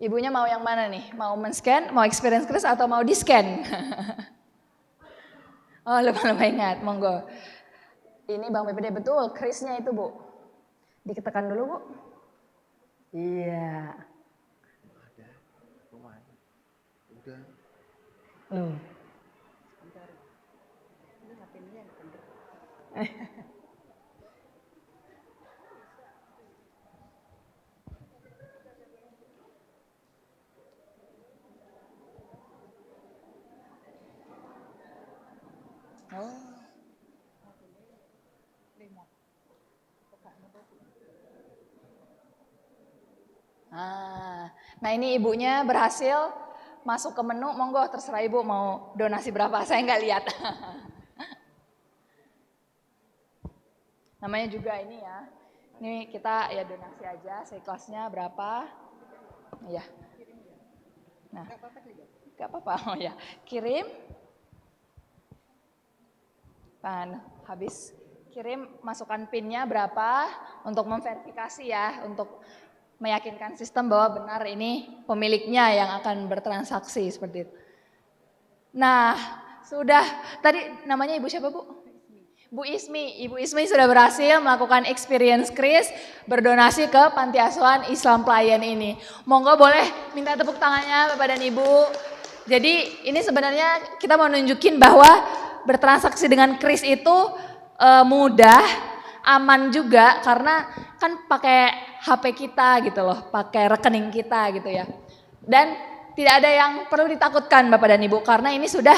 Ibunya mau yang mana nih? Mau men-scan, mau experience kris atau mau di-scan? Oh lupa ingat, monggo. Ini Bang PPD betul, krisnya itu Bu. Diketekan dulu Bu. Iya. Ada, lumayan. Udah. Loh. Nah ini ibunya berhasil masuk ke menu, monggo terserah ibu mau donasi berapa, saya nggak lihat. Namanya juga ini ya, ini kita ya donasi aja, seikhlasnya berapa, ya. Nah, nggak apa-apa, oh ya, kirim. Nah, habis kirim masukkan pinnya berapa untuk memverifikasi ya, untuk meyakinkan sistem bahwa benar ini pemiliknya yang akan bertransaksi seperti itu. Nah, sudah tadi namanya Ibu siapa Bu? Bu Ismi. Ibu Ismi sudah berhasil melakukan experience kris berdonasi ke Panti Asuhan Islam Pelayan ini. Monggo boleh minta tepuk tangannya Bapak dan Ibu. Jadi ini sebenarnya kita mau nunjukin bahwa bertransaksi dengan kris itu mudah, aman juga karena kan pakai HP kita gitu loh, pakai rekening kita gitu ya. Dan tidak ada yang perlu ditakutkan Bapak dan Ibu karena ini sudah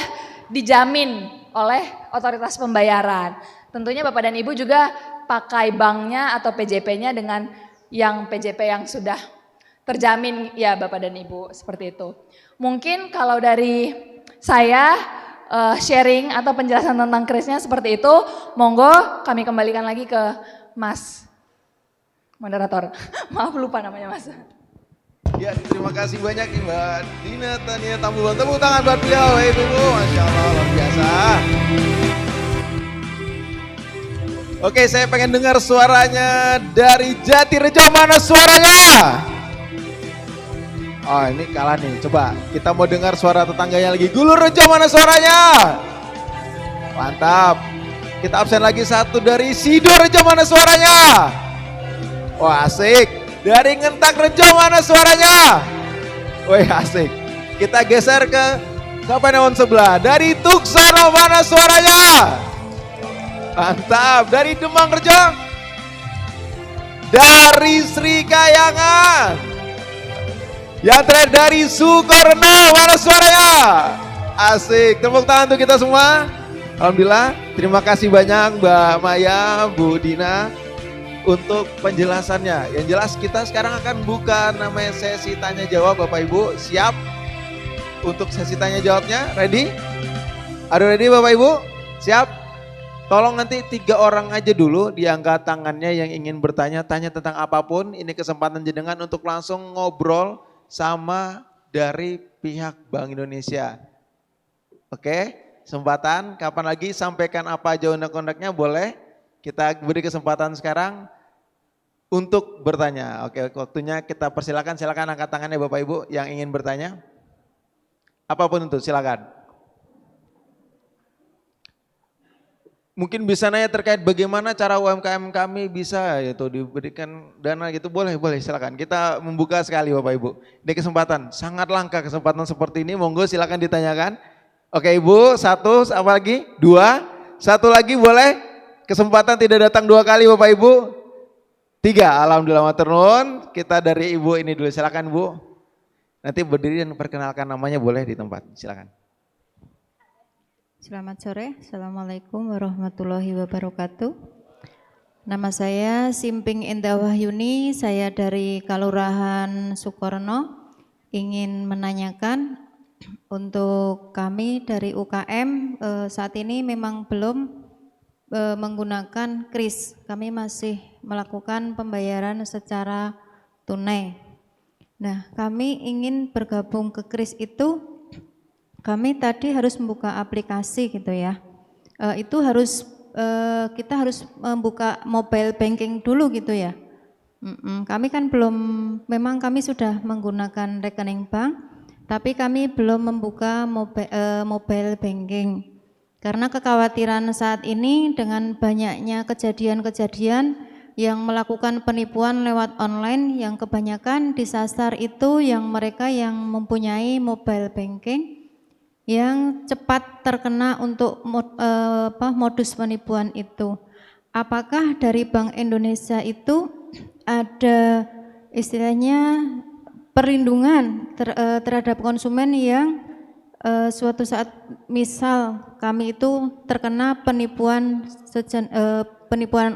dijamin oleh otoritas pembayaran. Tentunya Bapak dan Ibu juga pakai banknya atau PJP-nya dengan yang PJP yang sudah terjamin ya Bapak dan Ibu, seperti itu. Mungkin kalau dari saya sharing atau penjelasan tentang krisnya seperti itu, monggo kami kembalikan lagi ke Mas moderator. Maaf lupa namanya Mas. Ya, terima kasih banyak Mbak Dina Tania Tambuhan. Tepuk tangan buat beliau, Ibu. Masya Allah, luar biasa. Oke, saya pengen dengar suaranya dari Jatirejo. Mana suaranya? Oh, ini kalah nih. Coba kita mau dengar suara tetangganya lagi. Gulur Rejo, mana suaranya? Mantap. Kita absen lagi satu dari Sidorejo, mana suaranya? Wah, asik. Dari Ngentak Rejo, mana suaranya? Wih, asik. Kita geser ke Kapanewon sebelah. Dari Tuksono, mana suaranya? Mantap. Dari Demang Rejo. Dari Sri Kayangan. Yang terakhir dari Sukorno, mana suaranya? Asik. Tepuk tangan untuk kita semua. Alhamdulillah. Terima kasih banyak Mbak Maya, Bu Dina untuk penjelasannya. Yang jelas kita sekarang akan buka namanya sesi tanya jawab. Bapak Ibu siap untuk sesi tanya jawabnya? Ready? Are you ready Bapak Ibu? Siap? Tolong nanti 3 orang aja dulu diangkat tangannya yang ingin bertanya, tanya tentang apapun. Ini kesempatan jenengan untuk langsung ngobrol sama dari pihak Bank Indonesia. Oke, kesempatan kapan lagi sampaikan apa aja undang-undangnya boleh. Kita beri kesempatan sekarang untuk bertanya. Oke, waktunya kita persilakan. Silakan angkat tangannya Bapak Ibu yang ingin bertanya. Apapun itu, silakan. mungkin bisa nanya terkait bagaimana cara UMKM kami bisa yaitu diberikan dana gitu, boleh silakan. Kita membuka sekali Bapak Ibu. Ini kesempatan, sangat langka kesempatan seperti ini, monggo silakan ditanyakan. Oke Ibu, satu, apa lagi? Dua, satu lagi boleh? Kesempatan tidak datang dua kali Bapak Ibu. Tiga, alhamdulillah matur nuwun. Kita dari Ibu ini dulu, silakan Bu. Nanti berdiri dan perkenalkan namanya boleh di tempat, silakan. Selamat sore, Assalamualaikum warahmatullahi wabarakatuh. Nama saya Simping Indah Wahyuni, saya dari Kelurahan Sukorno. Ingin menanyakan untuk kami dari UKM saat ini memang belum menggunakan kris. Kami masih melakukan pembayaran secara tunai. Nah, kami ingin bergabung ke kris itu. Kami tadi harus membuka aplikasi gitu ya. Itu harus kita harus membuka mobile banking dulu gitu ya. Kami kan belum, memang kami sudah menggunakan rekening bank, tapi kami belum membuka mobile banking. Karena kekhawatiran saat ini dengan banyaknya kejadian-kejadian yang melakukan penipuan lewat online, yang kebanyakan disasar itu yang mereka yang mempunyai mobile banking yang cepat terkena untuk modus penipuan itu. Apakah dari Bank Indonesia itu ada istilahnya perlindungan terhadap konsumen yang suatu saat misal kami itu terkena penipuan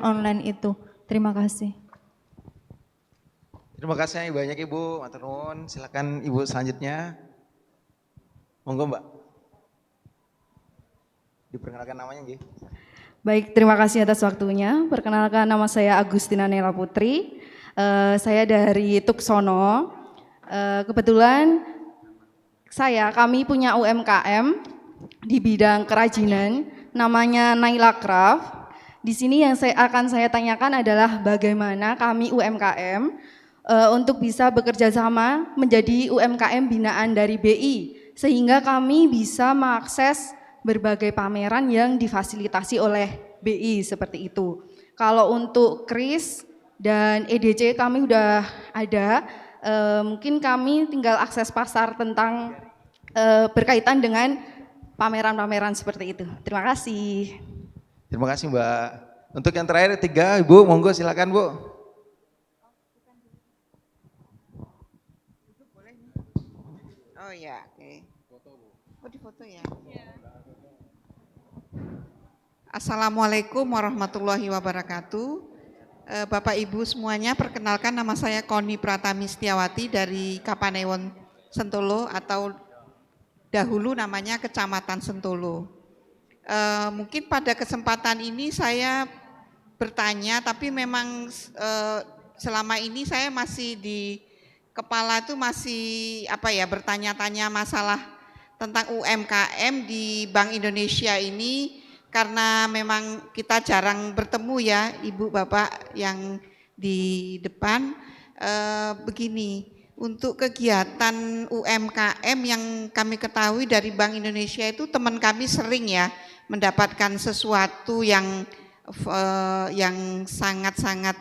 online itu. Terima kasih. Terima kasih banyak Ibu, matur nuwun. Silakan Ibu selanjutnya. Monggo Mbak. Diperkenalkan namanya nggih. Baik, terima kasih atas waktunya. Perkenalkan nama saya Agustina Nela Putri. Saya dari Tuksono. Kebetulan kami punya UMKM di bidang kerajinan, namanya Naila Craft. Di sini yang akan saya tanyakan adalah bagaimana kami UMKM untuk bisa bekerja sama menjadi UMKM binaan dari BI, sehingga kami bisa mengakses berbagai pameran yang difasilitasi oleh BI seperti itu. Kalau untuk KRIS dan EDC kami udah ada, mungkin kami tinggal akses pasar tentang berkaitan dengan pameran-pameran seperti itu. Terima kasih. Terima kasih Mbak. Untuk yang terakhir 3, Ibu, monggo silakan Bu. Oh ya, oke. Oh di foto ya. Assalamualaikum warahmatullahi wabarakatuh. Bapak Ibu semuanya, perkenalkan nama saya Koni Pratami Setiawati dari Kapanewon Sentolo atau dahulu namanya Kecamatan Sentolo. Mungkin pada kesempatan ini saya bertanya, tapi memang selama ini saya masih di kepala itu masih bertanya-tanya masalah tentang UMKM di Bank Indonesia ini, karena memang kita jarang bertemu ya Ibu Bapak yang di depan. Begini, untuk kegiatan UMKM yang kami ketahui dari Bank Indonesia itu teman kami sering ya mendapatkan sesuatu yang sangat-sangat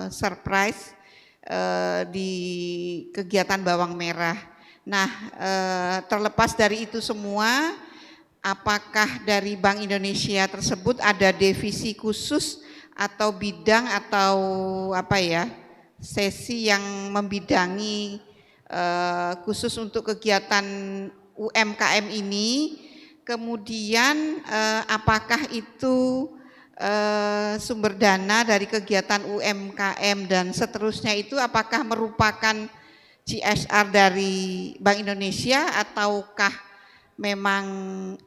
surprise di kegiatan bawang merah. Nah, terlepas dari itu semua, apakah dari Bank Indonesia tersebut ada divisi khusus atau bidang atau sesi yang membidangi khusus untuk kegiatan UMKM ini? Kemudian apakah itu sumber dana dari kegiatan UMKM dan seterusnya itu apakah merupakan CSR dari Bank Indonesia ataukah memang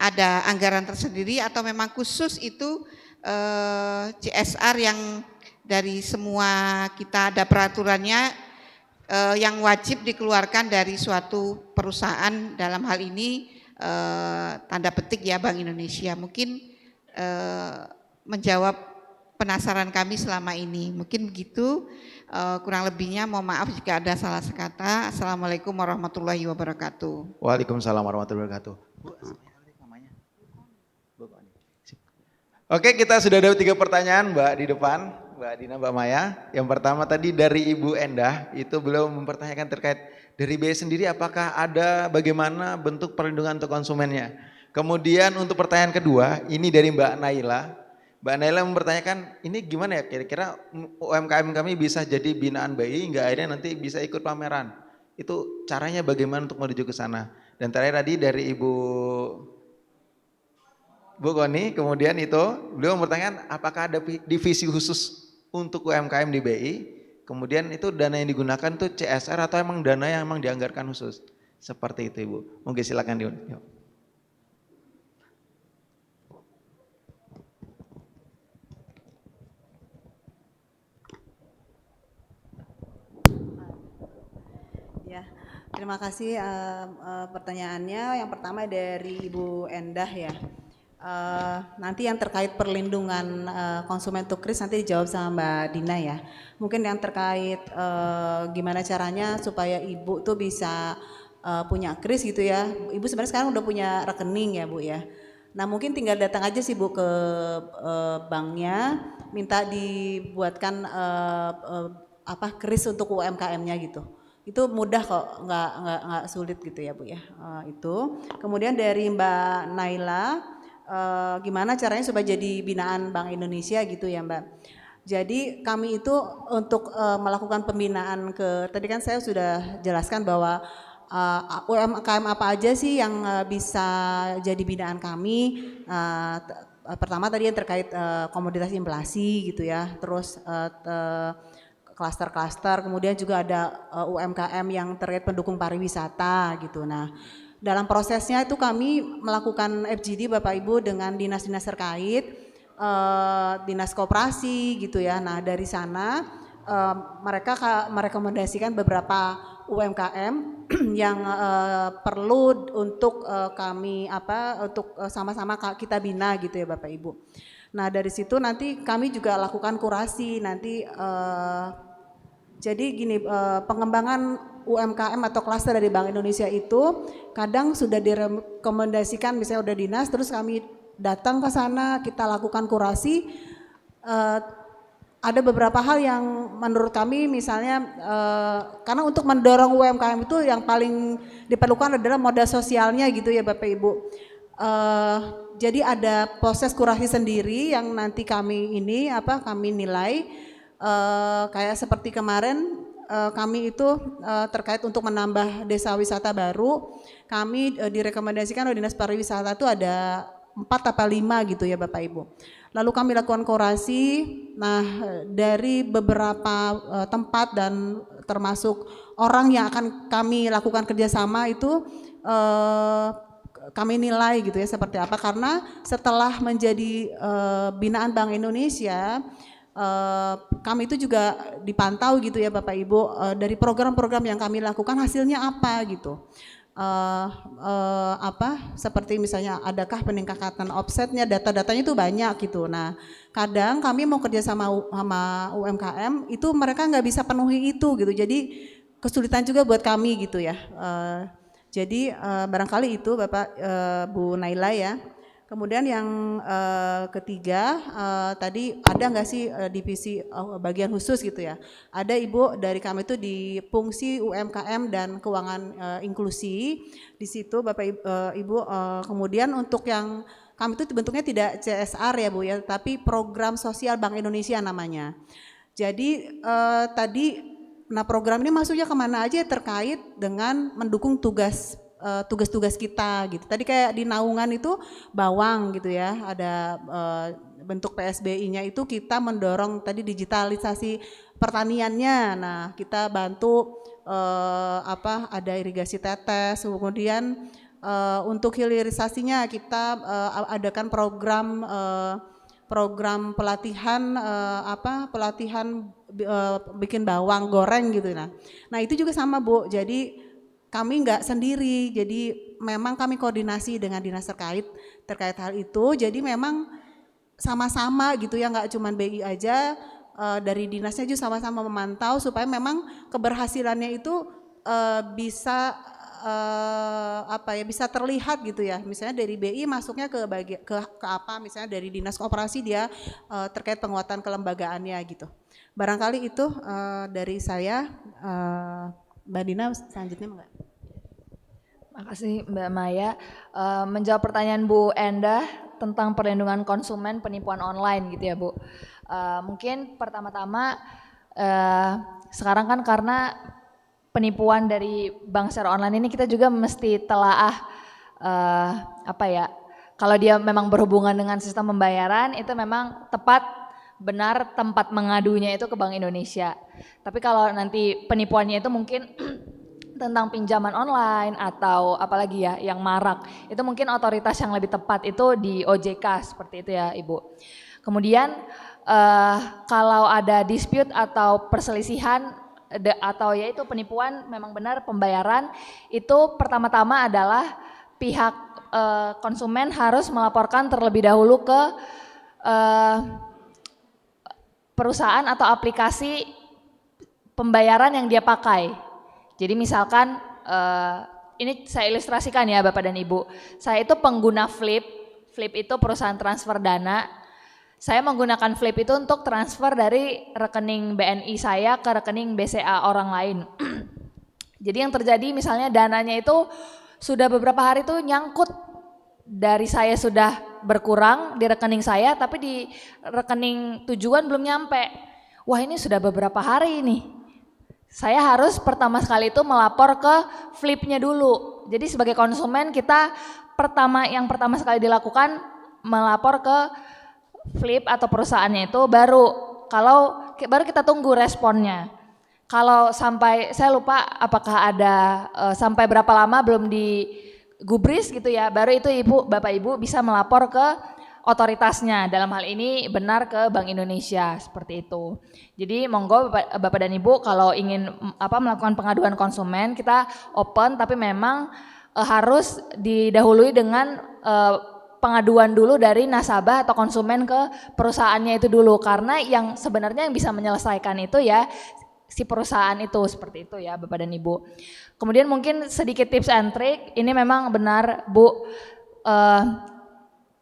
ada anggaran tersendiri atau memang khusus itu CSR yang dari semua kita ada peraturannya yang wajib dikeluarkan dari suatu perusahaan, dalam hal ini tanda petik ya Bank Indonesia. Mungkin menjawab penasaran kami selama ini. Mungkin begitu, kurang lebihnya mohon maaf jika ada salah sekata. Assalamualaikum warahmatullahi wabarakatuh. Waalaikumsalam warahmatullahi wabarakatuh. Bu, namanya? Oke, kita sudah ada 3 pertanyaan Mbak di depan, Mbak Dina, Mbak Maya. Yang pertama tadi dari Ibu Endah, itu beliau mempertanyakan terkait dari BI sendiri apakah ada bagaimana bentuk perlindungan untuk konsumennya. Kemudian untuk pertanyaan kedua, ini dari Mbak Naila. Mbak Naila mempertanyakan, ini gimana ya kira-kira UMKM kami bisa jadi binaan BI hingga akhirnya nanti bisa ikut pameran. Itu caranya bagaimana untuk menuju ke sana. Dan terakhir tadi dari Ibu Koni, kemudian itu beliau mempertanyakan apakah ada divisi khusus untuk UMKM di BI, kemudian itu dana yang digunakan itu CSR atau emang dana yang emang dianggarkan khusus. Seperti itu Ibu. Mungkin silakan Yuk. Ya, terima kasih pertanyaannya. Yang pertama dari Ibu Endah ya. Nanti yang terkait perlindungan konsumen to kris nanti dijawab sama Mbak Dina ya. Mungkin yang terkait gimana caranya supaya ibu tuh bisa punya kris gitu ya. Ibu sebenarnya sekarang udah punya rekening ya Bu ya. Nah mungkin tinggal datang aja sih Bu ke banknya, minta dibuatkan kris untuk UMKM-nya gitu. Itu mudah kok, nggak sulit gitu ya Bu ya. Itu. Kemudian dari Mbak Naila. Gimana caranya supaya jadi binaan Bank Indonesia gitu ya Mbak. Jadi kami itu untuk melakukan pembinaan tadi kan saya sudah jelaskan bahwa UMKM apa aja sih yang bisa jadi binaan kami. Pertama tadi yang terkait komoditas inflasi gitu ya, terus klaster-klaster, kemudian juga ada UMKM yang terkait pendukung pariwisata gitu. Nah dalam prosesnya itu kami melakukan FGD Bapak Ibu dengan dinas-dinas terkait, dinas koperasi gitu ya. Nah dari sana mereka merekomendasikan beberapa UMKM yang perlu untuk kami untuk sama-sama kita bina gitu ya Bapak Ibu. Nah dari situ nanti kami juga lakukan kurasi nanti. Jadi gini, pengembangan UMKM atau klaster dari Bank Indonesia itu kadang sudah direkomendasikan misalnya udah dinas, terus kami datang ke sana, kita lakukan kurasi. Ada beberapa hal yang menurut kami misalnya, karena untuk mendorong UMKM itu yang paling diperlukan adalah modal sosialnya gitu ya Bapak Ibu. Jadi ada proses kurasi sendiri yang nanti kami nilai. Kayak seperti kemarin kami itu terkait untuk menambah desa wisata baru, kami direkomendasikan oleh Dinas Pariwisata itu ada 4 atau 5 gitu ya Bapak Ibu. Lalu kami lakukan kurasi, nah dari beberapa tempat dan termasuk orang yang akan kami lakukan kerjasama itu kami nilai gitu ya seperti apa, karena setelah menjadi binaan Bank Indonesia, kami itu juga dipantau gitu ya Bapak Ibu dari program-program yang kami lakukan hasilnya apa gitu. Seperti misalnya adakah peningkatan offsetnya, data-datanya itu banyak gitu. Nah kadang kami mau kerja sama UMKM itu mereka nggak bisa penuhi itu gitu, jadi kesulitan juga buat kami gitu ya. Jadi barangkali itu Bapak Bu Naila ya. Kemudian yang ketiga, tadi ada nggak sih divisi bagian khusus gitu ya? Ada Ibu dari kami itu di fungsi UMKM dan keuangan inklusi. Di situ Bapak Ibu, kemudian untuk yang kami itu bentuknya tidak CSR ya Bu ya, tapi program sosial Bank Indonesia namanya. Jadi nah program ini masuknya kemana aja terkait dengan mendukung tugas-tugas kita gitu. Tadi kayak di naungan itu bawang gitu ya, ada bentuk PSBI-nya itu kita mendorong tadi digitalisasi pertaniannya. Nah kita bantu ada irigasi tetes, kemudian untuk hilirisasinya kita adakan program pelatihan bikin bawang goreng gitu. Nah itu juga sama Bu, jadi kami nggak sendiri, jadi memang kami koordinasi dengan dinas terkait hal itu. Jadi memang sama-sama gitu ya, nggak cuma BI aja, dari dinasnya juga sama-sama memantau supaya memang keberhasilannya itu bisa bisa terlihat gitu ya. Misalnya dari BI masuknya ke apa, misalnya dari Dinas Koperasi dia terkait penguatan kelembagaannya gitu. Barangkali itu dari saya. Mbak Dina selanjutnya enggak? Makasih Mbak Maya. Menjawab pertanyaan Bu Endah tentang perlindungan konsumen penipuan online gitu ya Bu. Mungkin pertama-tama sekarang kan karena penipuan dari bank secara online ini kita juga mesti telaah kalau dia memang berhubungan dengan sistem pembayaran itu memang tepat benar tempat mengadunya itu ke Bank Indonesia. Tapi kalau nanti penipuannya itu mungkin tentang pinjaman online atau apalagi ya yang marak, itu mungkin otoritas yang lebih tepat itu di OJK seperti itu ya Ibu. Kemudian kalau ada dispute atau perselisihan atau yaitu penipuan memang benar pembayaran, itu pertama-tama adalah pihak konsumen harus melaporkan terlebih dahulu ke perusahaan atau aplikasi pembayaran yang dia pakai. Jadi misalkan ini saya ilustrasikan ya Bapak dan Ibu. Saya itu pengguna Flip. Flip itu perusahaan transfer dana. Saya menggunakan Flip itu untuk transfer dari rekening BNI saya ke rekening BCA orang lain. Jadi yang terjadi misalnya dananya itu sudah beberapa hari itu nyangkut, dari saya sudah berkurang di rekening saya, tapi di rekening tujuan belum nyampe. Wah ini sudah beberapa hari ini. Saya harus pertama sekali itu melapor ke Flipnya dulu. Jadi sebagai konsumen kita yang pertama sekali dilakukan melapor ke Flip atau perusahaannya itu, baru kita tunggu responnya. Kalau sampai saya lupa apakah ada sampai berapa lama belum digubris gitu ya, baru itu Bapak Ibu bisa melapor ke otoritasnya, dalam hal ini benar ke Bank Indonesia seperti itu. Jadi monggo Bapak dan Ibu kalau ingin melakukan pengaduan konsumen, kita open tapi memang harus didahului dengan pengaduan dulu dari nasabah atau konsumen ke perusahaannya itu dulu, karena yang sebenarnya yang bisa menyelesaikan itu ya si perusahaan itu, seperti itu ya Bapak dan Ibu. Kemudian mungkin sedikit tips and trick, ini memang benar Bu,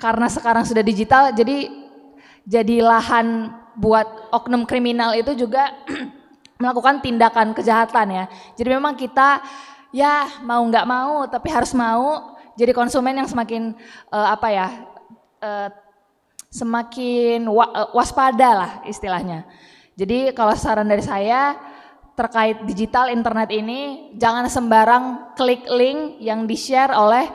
karena sekarang sudah digital jadi lahan buat oknum kriminal itu juga melakukan tindakan kejahatan ya. Jadi memang kita ya mau nggak mau tapi harus mau jadi konsumen yang semakin semakin waspada lah istilahnya. Jadi kalau saran dari saya terkait digital internet ini, jangan sembarang klik link yang di-share oleh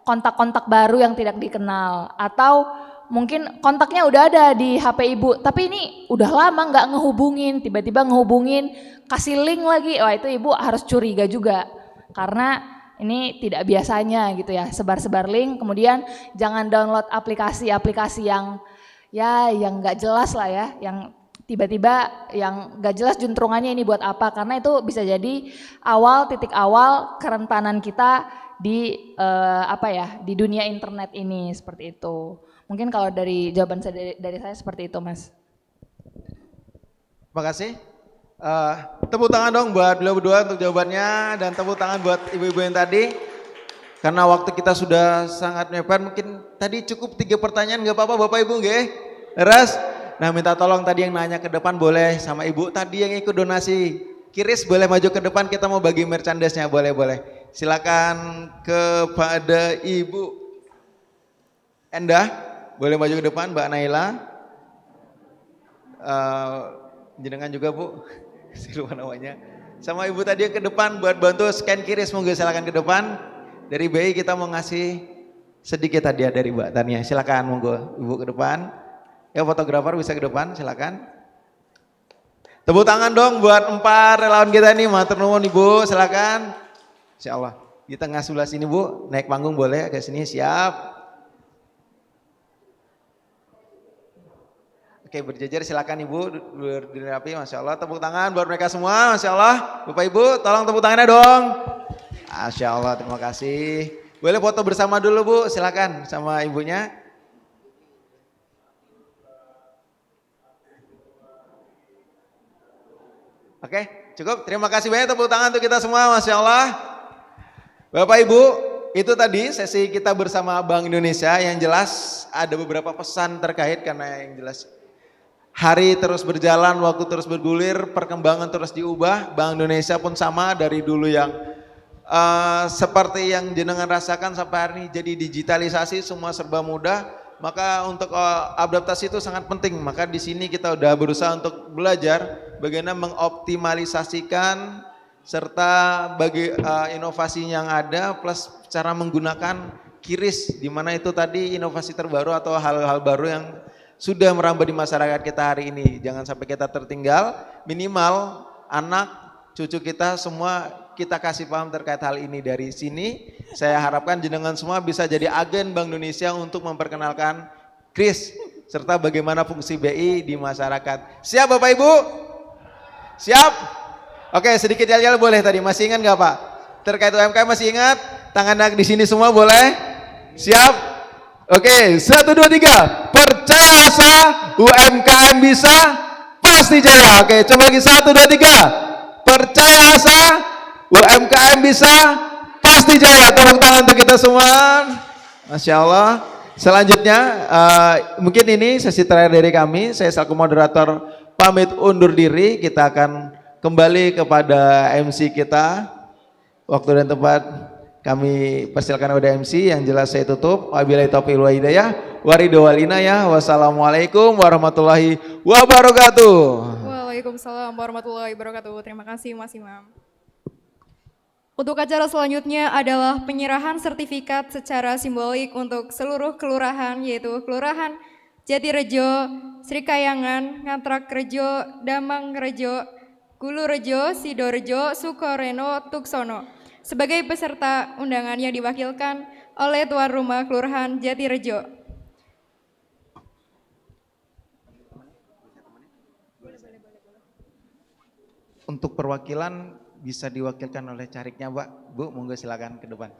kontak-kontak baru yang tidak dikenal, atau mungkin kontaknya udah ada di HP Ibu, tapi ini udah lama nggak ngehubungin, tiba-tiba ngehubungin, kasih link lagi, wah itu Ibu harus curiga juga, karena ini tidak biasanya gitu ya, sebar-sebar link, kemudian jangan download aplikasi-aplikasi yang nggak jelas lah ya, yang tiba-tiba yang nggak jelas juntrungannya ini buat apa, karena itu bisa jadi titik awal kerentanan kita di di dunia internet ini, seperti itu. Mungkin kalau dari jawaban dari saya seperti itu, Mas. Terima kasih. Tepuk tangan dong buat beliau berdua untuk jawabannya, dan tepuk tangan buat ibu-ibu yang tadi. Karena waktu kita sudah sangat mepet, mungkin tadi cukup 3 pertanyaan, nggak apa-apa Bapak Ibu nggih? Leres? Nah minta tolong tadi yang nanya ke depan boleh, sama ibu tadi yang ikut donasi kiris boleh maju ke depan, kita mau bagi merchandise-nya, boleh. Silakan kepada Ibu Endah, boleh maju ke depan. Mbak Naila, jenengan juga Bu, saya lupa namanya. Sama ibu tadi yang ke depan buat bantu scan kiris, monggo silakan ke depan. Dari BI kita mau ngasih sedikit hadiah dari Mbak Tania, silakan monggo Ibu ke depan. Ya fotografer bisa ke depan, silakan. Tepuk tangan dong buat 4 relawan kita nih, matur nuwun Ibu, silakan. Insyaallah di tengah sebelah sini Bu, naik panggung boleh ke sini, siap. Oke berjejer, silakan Ibu berdiri rapi, Masya Allah. Tepuk tangan buat mereka semua, Masya Allah. Bapak Ibu tolong tepuk tangannya dong. Masya Allah, terima kasih. Boleh foto bersama dulu Bu, silakan sama ibunya. Oke, cukup. Terima kasih banyak, tepuk tangan untuk kita semua, Masya Allah. Bapak Ibu, itu tadi sesi kita bersama Bank Indonesia. Yang jelas ada beberapa pesan terkait, karena yang jelas hari terus berjalan, waktu terus bergulir, perkembangan terus diubah. Bank Indonesia pun sama, dari dulu yang seperti yang jenengan rasakan sampai hari ini jadi digitalisasi, semua serba mudah. Maka untuk adaptasi itu sangat penting. Maka di sini kita udah berusaha untuk belajar bagaimana mengoptimalisasikan serta bagi inovasi yang ada, plus cara menggunakan QRIS, di mana itu tadi inovasi terbaru atau hal-hal baru yang sudah merambah di masyarakat kita hari ini. Jangan sampai kita tertinggal, minimal anak cucu kita semua kita kasih paham terkait hal ini. Dari sini saya harapkan jenengan semua bisa jadi agen Bank Indonesia untuk memperkenalkan QRIS serta bagaimana fungsi BI di masyarakat. Siap Bapak Ibu? Siap? Oke, sedikit yel-yel boleh tadi. Masih ingat nggak Pak? Terkait UMKM masih ingat? Tangan naik di sini semua boleh? Siap? Oke, 1, 2, 3. Percaya asa, UMKM bisa, pasti jaya. Oke, coba lagi 1, 2, 3. Percaya asa, UMKM bisa, pasti jaya. Tepuk tangan untuk kita semua. Masya Allah. Selanjutnya, mungkin ini sesi terakhir dari kami. Saya selaku moderator pamit undur diri. Kita akan kembali kepada MC kita. Waktu dan tempat kami persilakan kepada MC. Yang jelas saya tutup. Wabillahi taufiq wal hidayah. Waridho wal inayah. Wassalamualaikum warahmatullahi wabarakatuh. Waalaikumsalam warahmatullahi wabarakatuh. Terima kasih Mas Imam. Untuk acara selanjutnya adalah penyerahan sertifikat secara simbolik untuk seluruh kelurahan, yaitu Kelurahan Jatirejo, Srikayangan, Ngantrak Rejo, Damang Rejo, Gulu Rejo, Sidorejo, Sukoreno, Tuksono. Sebagai peserta undangan yang diwakilkan oleh tuan rumah Kelurahan Jatirejo. Untuk perwakilan bisa diwakilkan oleh cariknya Mbak. Bu, monggo silakan ke depan.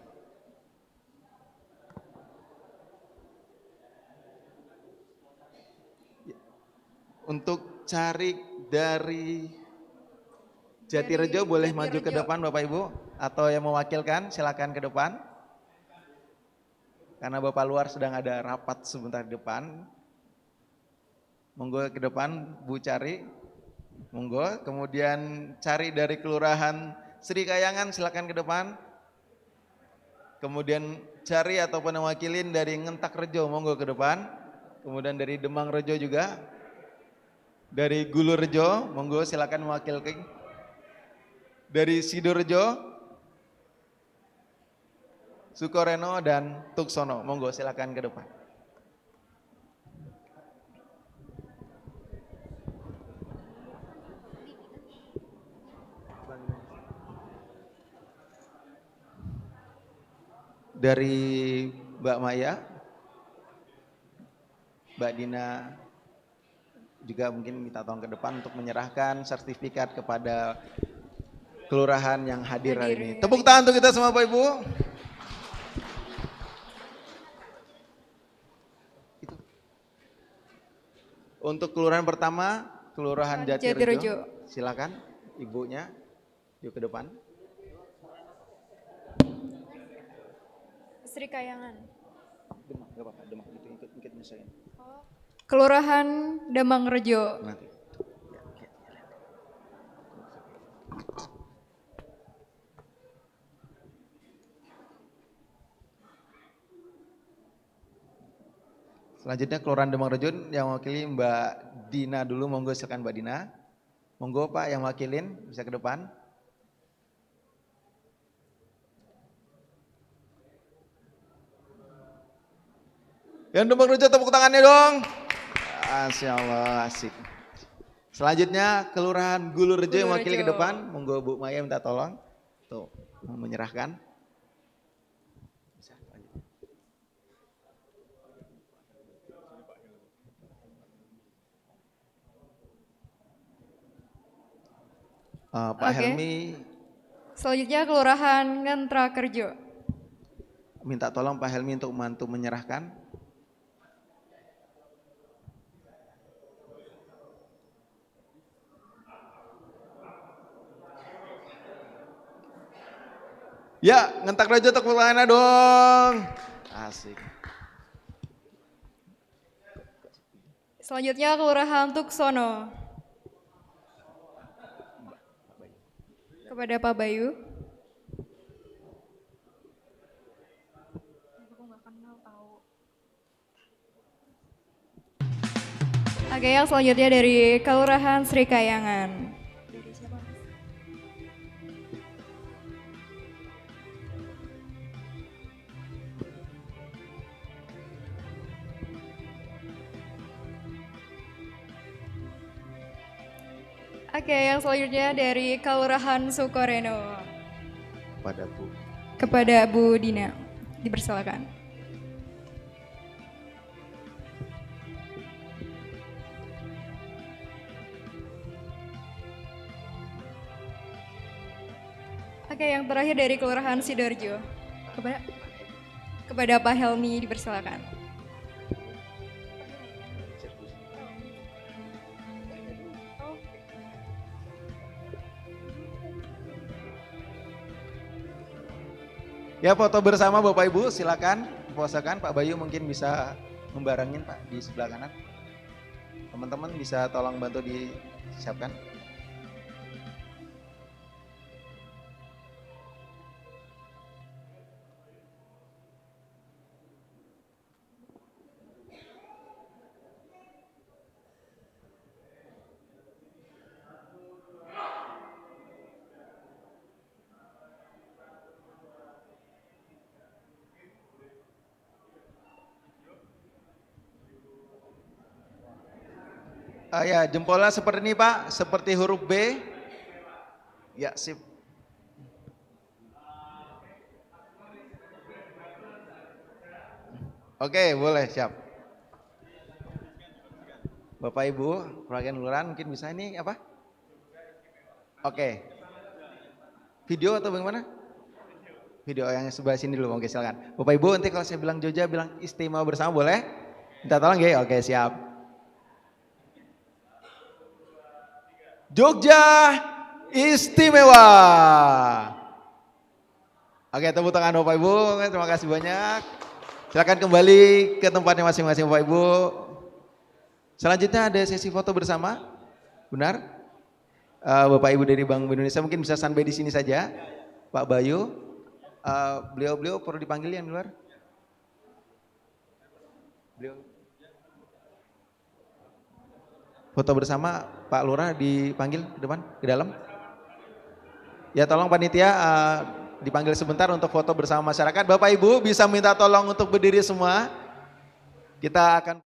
Untuk carik dari Jatirejo boleh maju ke depan Bapak Ibu, atau yang mewakilkan silakan ke depan. Karena Bapak luar sedang ada rapat sebentar di depan. Monggo ke depan Bu Cari. Monggo. Kemudian Cari dari Kelurahan Srikayangan silakan ke depan. Kemudian Cari ataupun yang wakilin dari Ngentak Rejo monggo ke depan. Kemudian dari Demang Rejo juga. Dari Gulu Rejo monggo silakan mewakilkan. Dari Sidorejo, Sukoreno dan Tuksono, monggo silakan ke depan. Dari Mbak Maya, Mbak Dina juga mungkin minta tolong ke depan untuk menyerahkan sertifikat kepada kelurahan yang hadir hari ini. Tepuk tangan untuk kita semua Bapak Ibu. Untuk kelurahan pertama, Kelurahan Jatirejo. Silakan ibunya, yuk ke depan. Srikayangan. Demang, enggak apa-apa, Demang ikut misalnya. Kelurahan Damang Rejo. Nanti. Selanjutnya Kelurahan Demang Rejo yang mewakili Mbak Dina dulu, monggo silakan Mbak Dina. Monggo Pak yang wakilin bisa ke depan. Yang Demang Rejo tepuk tangannya dong. Masya Allah, asik. Selanjutnya Kelurahan Gulu Rejo yang mewakili ke depan. Monggo Bu Maya minta tolong. Tuh, mau menyerahkan. Pak Helmi. Selanjutnya Kelurahan Ngentrakerjo. Minta tolong Pak Helmi untuk membantu menyerahkan. Ya, ngentak aja tepuk tangannya dong. Asik. Selanjutnya Kelurahan Tuksono. Kepada Pak Bayu. Oke, yang selanjutnya dari Kelurahan Sri Kayangan. Dari siapa, Mas? Oke, yang selanjutnya dari Kelurahan Sukoreno. Pada Bu. Kepada Bu Dina, dipersilakan. Oke, yang terakhir dari Kelurahan Sidoarjo. Kepada Pak Helmi, dipersilakan. Ya, foto bersama Bapak Ibu, silakan posakan. Pak Bayu mungkin bisa membarengin Pak di sebelah kanan. Teman-teman bisa tolong bantu disiapkan. Ya, jempolnya seperti ini Pak, seperti huruf B. Ya, sip. Oke, boleh, siap. Bapak Ibu, perwakilan kelurahan mungkin bisa ini apa? Oke. Video atau bagaimana? Video yang sebelah sini dulu, oke silakan. Bapak Ibu, nanti kalau saya bilang Jogja, bilang istimewa bersama boleh? Minta tolong ya, oke siap. Jogja istimewa. Oke, tepuk tangan Bapak Ibu, terima kasih banyak. Silakan kembali ke tempatnya masing-masing Bapak Ibu. Selanjutnya ada sesi foto bersama, benar? Bapak Ibu dari Bank Indonesia mungkin bisa standby di sini saja. Pak Bayu, beliau perlu dipanggil yang di luar. Beliau. Foto bersama Pak Lurah dipanggil ke depan, ke dalam. Ya tolong panitia dipanggil sebentar untuk foto bersama masyarakat. Bapak Ibu bisa minta tolong untuk berdiri semua. Kita akan